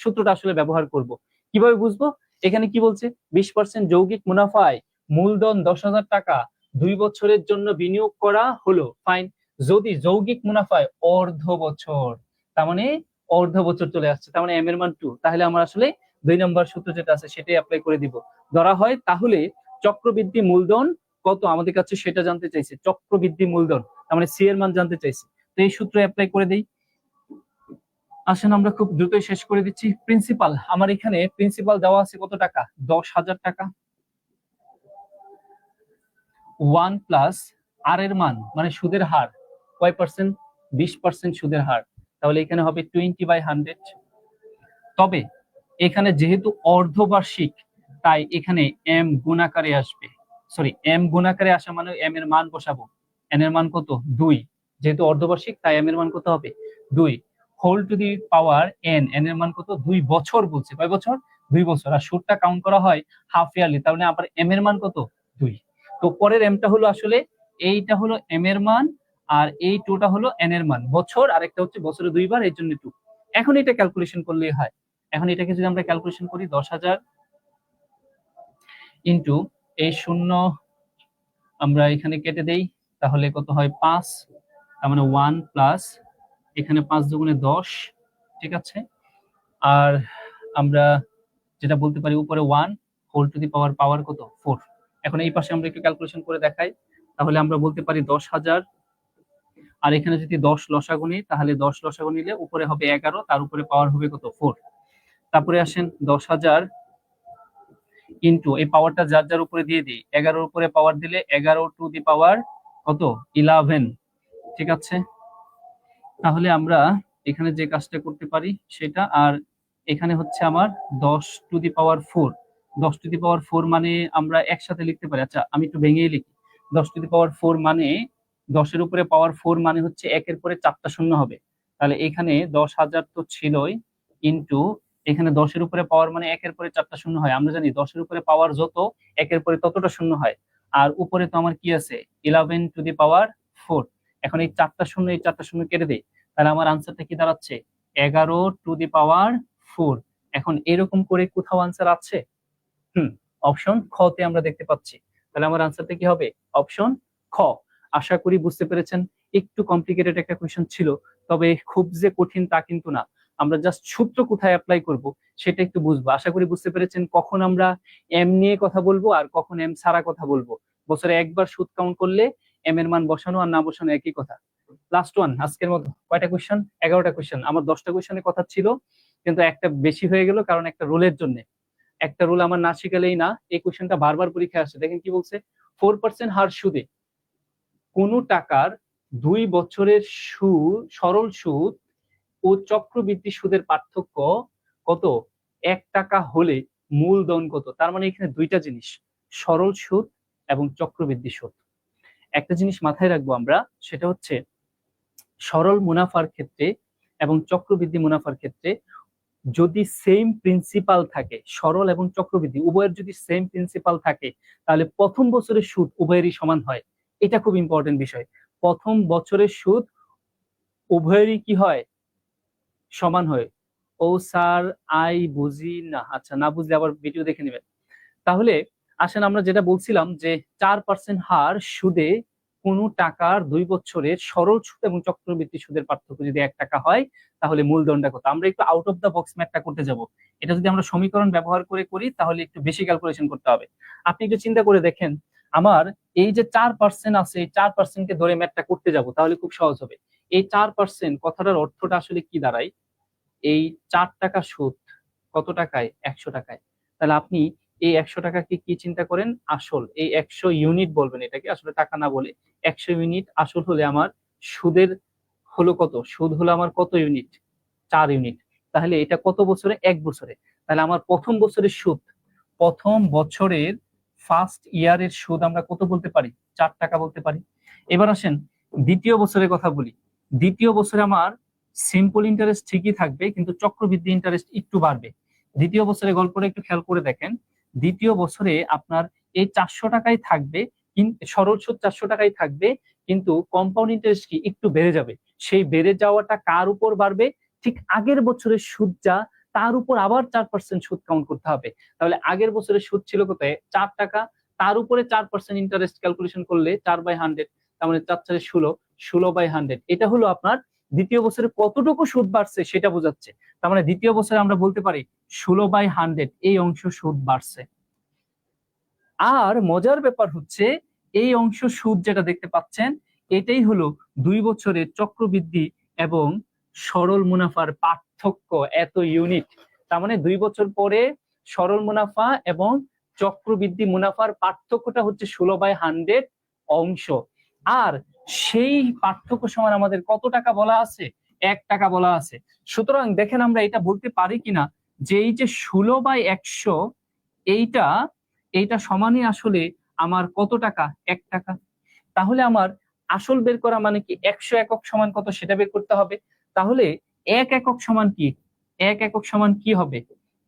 সূত্রটা আসলে ব্যবহার করব? কিভাবে বুঝবো? এখানে কি বলছে? 20% যৌগিক মুনাফায় মূলধন 10,000 টাকা 2 বছরের জন্য বিনিয়োগ করা হলো, ফাইন। যদি যৌগিক মুনাফায় অর্ধ বছর, তার মানে অর্ধ বছর চলে আসছে, তার মানে এম এর মান 2, তাহলে আমার আসলে 2 নম্বর সূত্র যেটা আছে সেটাই অ্যাপ্লাই করে দিব। ধরা হয় তাহলে চক্রবৃদ্ধি মূলধন কত আমাদের কাছে সেটা জানতে চাইছে, চক্রবৃদ্ধি মূলধন, তার মানে সি এর মান জানতে চাইছে। তো এই সূত্র অ্যাপ্লাই করে দেই। আসেন আমরা খুব দ্রুতই শেষ করে দিচ্ছি। প্রিন্সিপাল, আমার এখানে প্রিন্সিপাল দেওয়া আছে কত টাকা? 10,000 টাকা। 1 প্লাস আর এর মান মানে সুদের হার কয় পার্সেন্ট? 20% সুদের হার, তাহলে এখানে হবে 20/100। তবে এখানে যেহেতু অর্ধবার্ষিক তাই এখানে এম গুণাকারে আসবে, সরি এম গুণাকারে আসা মানে এম এর মান বসাবো, এন এর মান কত? 2, যেহেতু অর্ধবার্ষিক তাই এম এর মান কত হবে? 2 whole to the power N, N এর মান কত? 2 বছর বলছে, কয় বছর? 2 বছর। আর সুদটা কাউন্ট করা হয় হাফ ইয়ারলি, তাহলে আবার এম এর মান কত? 2। তো পরের এমটা হলো আসলে এইটা হলো এম এর মান, আর এই টুটা হলো এন এর মান, বছর, আর একটা হচ্ছে বছরে 2 বার, এই জন্য 2। এখন এটা ক্যালকুলেশন করলেই হয়। এখন এটাকে যদি আমরা ক্যালকুলেশন করি 10,000 ইন্টু এই 0 আমরা এখানে কেটে দেই, তাহলে কত হয়? 5, তার মানে 1 প্লাস এখানে 5 দুগুণে 10, ঠিক আছে। আর আমরা যেটা বলতে পারি উপরে 1 হোল টু দি পাওয়ার, পাওয়ার কত? 4। এখন এই পাশে আমরা একটু ক্যালকুলেশন করে দেখাই, তাহলে আমরা বলতে পারি 10,000, আর এখানে যদি 10 লসাগু নিই তাহলে 10 লসাগু নিলে উপরে হবে 11, তার উপরে পাওয়ার হবে কত? 4। তারপরে আসেন 10,000 ইন্টু এই পাওয়ারটা যার যার উপরে দিয়ে দিই, 11 উপরে পাওয়ার দিলে 11 টু দি পাওয়ার কত? 11, ঠিক আছে। তাহলে আমরা এখানে যে কাজটা করতে পারি সেটা, আর এখানে হচ্ছে আমার 10 two the power 4, 10 two the পাওয়ার 4 মানে আমরা একসাথে লিখতে পারি। আচ্ছা আমি একটু ভেঙেই লিখি, 10 টু দি পাওয়ার 4 মানে 10 এর উপরে পাওয়ার 4 মানে হচ্ছে একের পরে 4টা শূন্য হবে, তাহলে এখানে 10,000 তো ছিলই, ইন্টু এখানে 10 এর উপরে পাওয়ার মানে একের পরে 4টা শূন্য হয়, আমরা জানি 10 এর উপরে পাওয়ার যত একের পরে ততটা শূন্য হয়, আর উপরে তো আমার কি আছে? 11 টু দি পাওয়ার 4। এখন এই 4টা শূন্য এই 4টা শূন্য কেটে দেই, তাহলে আমার আনসারটা কি দাঁড়াচ্ছে? 11 টু দি পাওয়ার 4। এখন এরকম করে কোথাও আনসার আছে? অপশন খ তে আমরা দেখতে পাচ্ছি, তাহলে আমার আনসারটা কি হবে? অপশন খ। আশা করি বুঝতে পেরেছেন। একটু কমপ্লিকেটেড একটা কোয়েশ্চেন ছিল, তবে খুব যে কঠিন তা কিন্তু না। আমরা জাস্ট সূত্র কোথায় অ্যাপ্লাই করব সেটা একটু বুঝবো। আশা করি বুঝতে পেরেছেন কখন আমরা এম নিয়ে কথা বলবো আর কখন এম ছাড়া কথা বলবো। বছরে একবার সুদ কাউন্ট করলে এম এর মান বসানো আর না বসানো একই কথা। লাস্ট ওয়ান আজকের মতো, কয়টা কোয়েশ্চেন? 11টা কোয়েশ্চেন। আমার 10টা কোয়েশ্চেনের কথা ছিল, কিন্তু একটা বেশি হয়ে গেল কারণ একটা রুলের জন্য। একটা রুল আমার না শিখালেই না, এই কোয়েশ্চেনটা বারবার পরীক্ষায় আসে। দেখেন কি বলছে? 4% হার সুদে কোন টাকার 2 বছরের সুদ, সরল সুদ ও চক্রবৃদ্ধি সুদের পার্থক্য কত? 1 টাকা হলে মূলধন কত? তার মানে এখানে দুইটা জিনিস, সরল সুদ এবং চক্রবৃদ্ধি সুদ। একটা জিনিস মাথায় রাখবো আমরা, সেটা হচ্ছে সরল মুনাফার ক্ষেত্রে এবং চক্রবৃদ্ধি মুনাফার ক্ষেত্রে যদি সেম প্রিন্সিপাল থাকে, সরল এবং চক্রবৃদ্ধি উভয়ের যদি সেম প্রিন্সিপাল থাকে, তাহলে প্রথম বছরের সুদ উভয়েরই সমান হয়। এটা খুব ইম্পর্টেন্ট বিষয়। প্রথম বছরের সুদ উভয়েরই কি হয়? সমান হয়। ও স্যার আই বুঝি না, আচ্ছা না বুঝলে আবার ভিডিও দেখে নেবেন। তাহলে আসেন আমরা যেটা বলছিলাম যে 4% হার সুদে কোন টাকার 2 বছরের সরল সুদ এবং চক্রবৃদ্ধি সুদের পার্থক্য যদি 1 টাকা হয়, তাহলে মূলধনটা কত? আমরা একটু আউট অফ দা বক্স ম্যাথটা করতে যাব। এটা যদি আমরা সমীকরণ ব্যবহার করে করি তাহলে একটু বেশি ক্যালকুলেশন করতে হবে। আপনি একটু চিন্তা করে দেখেন, আমার এই যে 4% আছে, এই 4% কে ধরে ম্যাথটা করতে যাব, তাহলে খুব সহজ হবে। এই 4% কথাটার অর্থটা আসলে কি দাঁড়ায়? এই 4 টাকা সুদ কত টাকায়? 100 টাকায়। তাহলে আপনি এই 100 টাকাকে কি চিন্তা করেন, আসল। এই 100 ইউনিট বলবেন এটাকে, আসলে টাকা না বলে 100 ইউনিট আসল হলে আমার সুদের হলো কত, সুদ হলো আমার কত ইউনিট, 4 ইউনিট। তাহলে এটা কত বছরে, 1 বছরে। তাহলে আমার প্রথম বছরের সুদ, প্রথম বছরের ফার্স্ট ইয়ারের সুদ আমরা কত বলতে পারি, 4 টাকা বলতে পারি। এবার আসেন দ্বিতীয় বছরের কথা বলি। দ্বিতীয় বছরে আমার সিম্পল ইন্টারেস্ট ঠিকই থাকবে, কিন্তু চক্রবৃদ্ধি ইন্টারেস্ট একটু বাড়বে। দ্বিতীয় বছরে গল্পটা একটু খেয়াল করে দেখেন, দ্বিতীয় বছরে আপনার এই 400 টাকাই থাকবে, কিন্তু সরল সুদ 400 টাকাই থাকবে, কিন্তু কম্পাউন্ড ইন্টারেস্ট কি একটু বেড়ে যাবে। সেই বেড়ে যাওয়াটা কার উপর বাড়বে, ঠিক আগের বছরের সুদ যা, তার উপর আবার 4% সুদ কাউন্ট করতে হবে। তাহলে আগের বছরের সুদ ছিল কোথায়, 4 টাকা, তার উপরে 4% ইন্টারেস্ট ক্যালকুলেশন করলে 4/100, তার মানে 4×4 16/100। এটা হলো আপনার দ্বিতীয় বছরে কতটুকু সুদ বাড়ছে সেটা বোঝাচ্ছে। তার মানে দ্বিতীয় বছরে আমরা বলতে পারি 16/100 এই অংশ সুদ বাড়ছে। আর মজার ব্যাপার হচ্ছে, এই অংশ সুদ যেটা দেখতে পাচ্ছেন, এটাই হলো 2 বছরের চক্রবৃদ্ধি এবং সরল মুনাফার পার্থক্য, এত ইউনিট। তার মানে 2 বছর পরে সরল মুনাফা এবং চক্রবৃদ্ধি মুনাফার পার্থক্যটা হচ্ছে 16/100 অংশ। আর সেই পার্থক্য সমান আমাদের কত টাকা বলা আছে, 1 টাকা বলা আছে। সুতরাং দেখেন আমরা এটা বলতে পারি কিনা যে এই যে 16/100 এইটা এইটা সমানই আসলে আমার কত টাকা, 1 টাকা। তাহলে আমার আসল বের করা মানে কি, 100 একক সমান কত সেটা বের করতে হবে। তাহলে 1 একক সমান কি, 1 একক সমান কি হবে,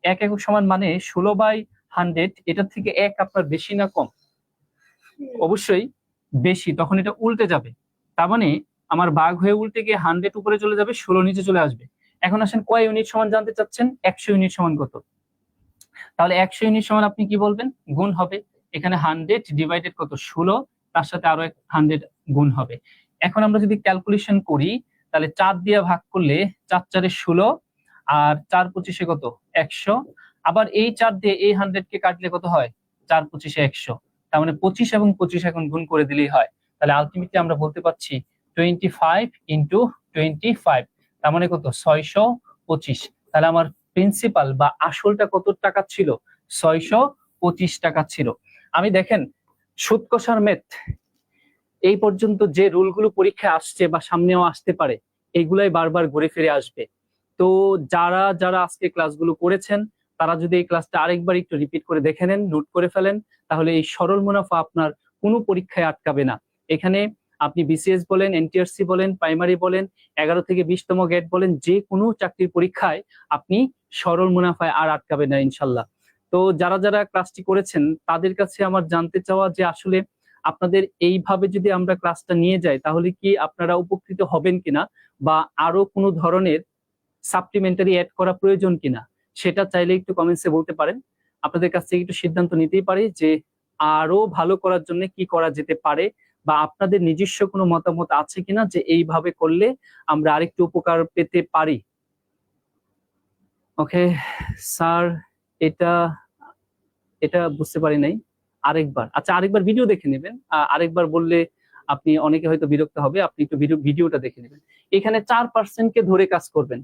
1 একক সমান মানে 16/100, এটার থেকে 1 আপনার বেশি না কম, অবশ্যই বেশি, তখন এটা উল্টে যাবে। তার মানে আমার ভাগ হয়ে উল্টে গিয়ে 100 উপরে চলে যাবে, 16 নিচে চলে আসবে। এখন আসেন কয় ইউনিট সমান জানতে চাচ্ছেন, 100 ইউনিট সমান কত। তাহলে 100 ইউনিট সমান আপনি কি বলবেন, গুণ হবে। এখানে 100 ডিভাইডেড কত, 16, তার সাথে আরো 100 গুণ হবে। এখন আমরা যদি ক্যালকুলেশন করি, তাহলে 4 দিয়ে ভাগ করলে 4×4 16, আর 4×25 কত, 100। আবার এই 4 দিয়ে এই 100 কে কাটলে কত হয়, 4×25 100। তার মানে 25 এবং 25 এখন গুণ করে দিলেই হয়। তাহলে আলটিমেটলি আমরা বলতে পারছি 25 × 25, তার মানে কত, 625। তাহলে আমার প্রিন্সিপাল বা আসলটা কত টাকা ছিল, 625 টাকা ছিল। আমি দেখেন সুদ কষার মেথ এই পর্যন্ত যে রুলগুলো পরীক্ষায় আসছে বা সামনেও আসতে পারে, এইগুলাই বারবার ঘুরে ফিরে আসবে। তো যারা যারা আজকে ক্লাসগুলো করেছেন, তারা যদি এই ক্লাসটা আরেকবার একটু রিপিট করে দেখে নেন, নোট করে ফেলেন, তাহলে এই সরল মুনাফা আপনার কোনো পরীক্ষায় আটকাবে না। এখানে আপনি বিসিএস বলেন, এনটিআরসি বলেন, প্রাইমারি বলেন, 11 থেকে 20তম গেট বলেন, যে কোনো চাকরির পরীক্ষায় আপনি সরল মুনাফায় আর আটকাবে না ইনশাল্লাহ। তো যারা যারা ক্লাসটি করেছেন তাদের কাছে আমার জানতে চাওয়া যে আসলে আপনাদের এইভাবে যদি আমরা ক্লাসটা নিয়ে যাই, তাহলে কি আপনারা উপকৃত হবেন কিনা, বা আরো কোনো ধরনের সাপ্লিমেন্টারি অ্যাড করা প্রয়োজন কিনা, সেটা চাইলে একটু কমেন্টসে বলতে পারেন। আপনাদের কাছ থেকে একটু সিদ্ধান্ত নিতেই পারি যে আরো ভালো করার জন্য কি করা যেতে পারে, বা আপনাদের নিজস্ব কোনো মতামত আছে কিনা যে এইভাবে করলে আমরা আরেকটু উপকার পেতে পারি। ওকে স্যার, এটা এটা বুঝতে পারি নাই, আরেকবার, আচ্ছা আরেকবার ভিডিও দেখে নেবেন। আরেকবার বললে আপনি অনেকে হয়তো বিরক্ত হবে, আপনি একটু ভিডিওটা দেখে নেবেন। এখানে 4% কে ধরে কাজ করবেন।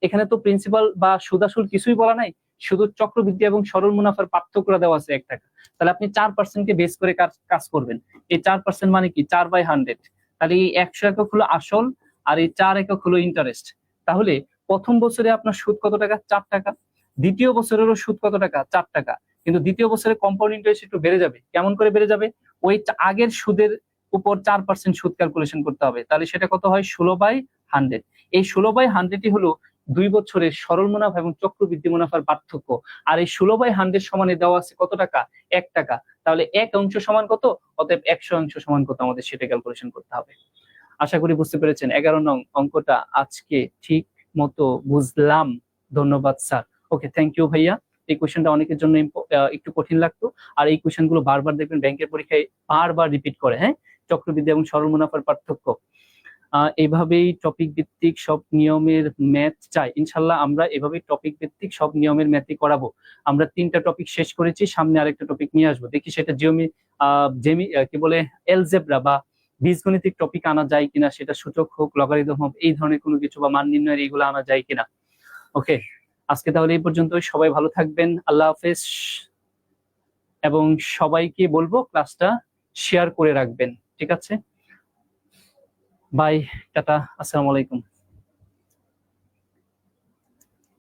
এখানে তো প্রিন্সিপাল বা সুদাসুল কিছুই বলা নাই, শুধু চক্রবৃদ্ধি এবং সরল মুনাফার পার্থক্য দেওয়া আছে 1 টাকা। তাহলে আপনি 4% কে বেস করে কাজ করবেন। এই 4% মানে কি, 4/100। তাহলে এই 100 একক হলো আসল, আর এই 4 একক হলো ইন্টারেস্ট। তাহলে প্রথম বছরে আপনার সুদ কত টাকা, 4 টাকা। দ্বিতীয় বছরেরও সুদ কত টাকা, 4 টাকা। কিন্তু দ্বিতীয় বছরে কম্পাউন্ড ইন্টারেস্ট একটু বেড়ে যাবে। কেমন করে বেড়ে যাবে, ওই আগের সুদের উপর 4% সুদ ক্যালকুলেশন করতে হবে। তাহলে সেটা কত হয়, 16/100। এই 16/100ই হলো 2 বছরের সরল মুনাফা এবং চক্রবৃদ্ধি মুনাফার পার্থক্য। আর এই 16/100 সমানে দেওয়া আছে কত টাকা, 1 টাকা। তাহলে 1 অংশ সমান কত, অতএব 100 অংশ সমান কত, আমাদের সেটা ক্যালকুলেশন করতে হবে। আশা করি বুঝতে পেরেছেন। 11 নং অঙ্কটা আজকে ঠিক মতো বুঝলাম। ধন্যবাদ স্যার। ওকে, থ্যাংক ইউ ভাইয়া। এই কোয়েশ্চেনটা অনেকের জন্য একটু কঠিন লাগতো, আর এই কোয়েশ্চেন গুলো বারবার দেখবেন ব্যাংকের পরীক্ষায় বারবার রিপিট করে। হ্যাঁ, চক্রবৃদ্ধি এবং সরল মুনাফার পার্থক্য, এইভাবেই টপিক ভিত্তিক সব নিয়মের ম্যাথ চাই। ইনশাল্লাহ আমরা এভাবেই টপিক ভিত্তিক সব নিয়মের ম্যাথই করাবো। আমরা 3টা টপিক শেষ করেছি, সামনে আরেকটা টপিক নিয়ে আসবো। দেখি সেটা কি বলে এলজেব্রা বা বীজগণিতিক টপিক আনা যায় কিনা, সেটা সূচক হোক, লগারিদম হোক, এই ধরনের কোনো কিছু, বা মান নির্ণয়ের এইগুলো আনা যায় কিনা। ওকে, আজকে তাহলে এই পর্যন্ত। সবাই ভালো থাকবেন, আল্লাহ হাফেজ। এবং সবাইকে বলবো ক্লাসটা শেয়ার করে রাখবেন। ঠিক আছে, বাই, টাটা, আসসালামু আলাইকুম।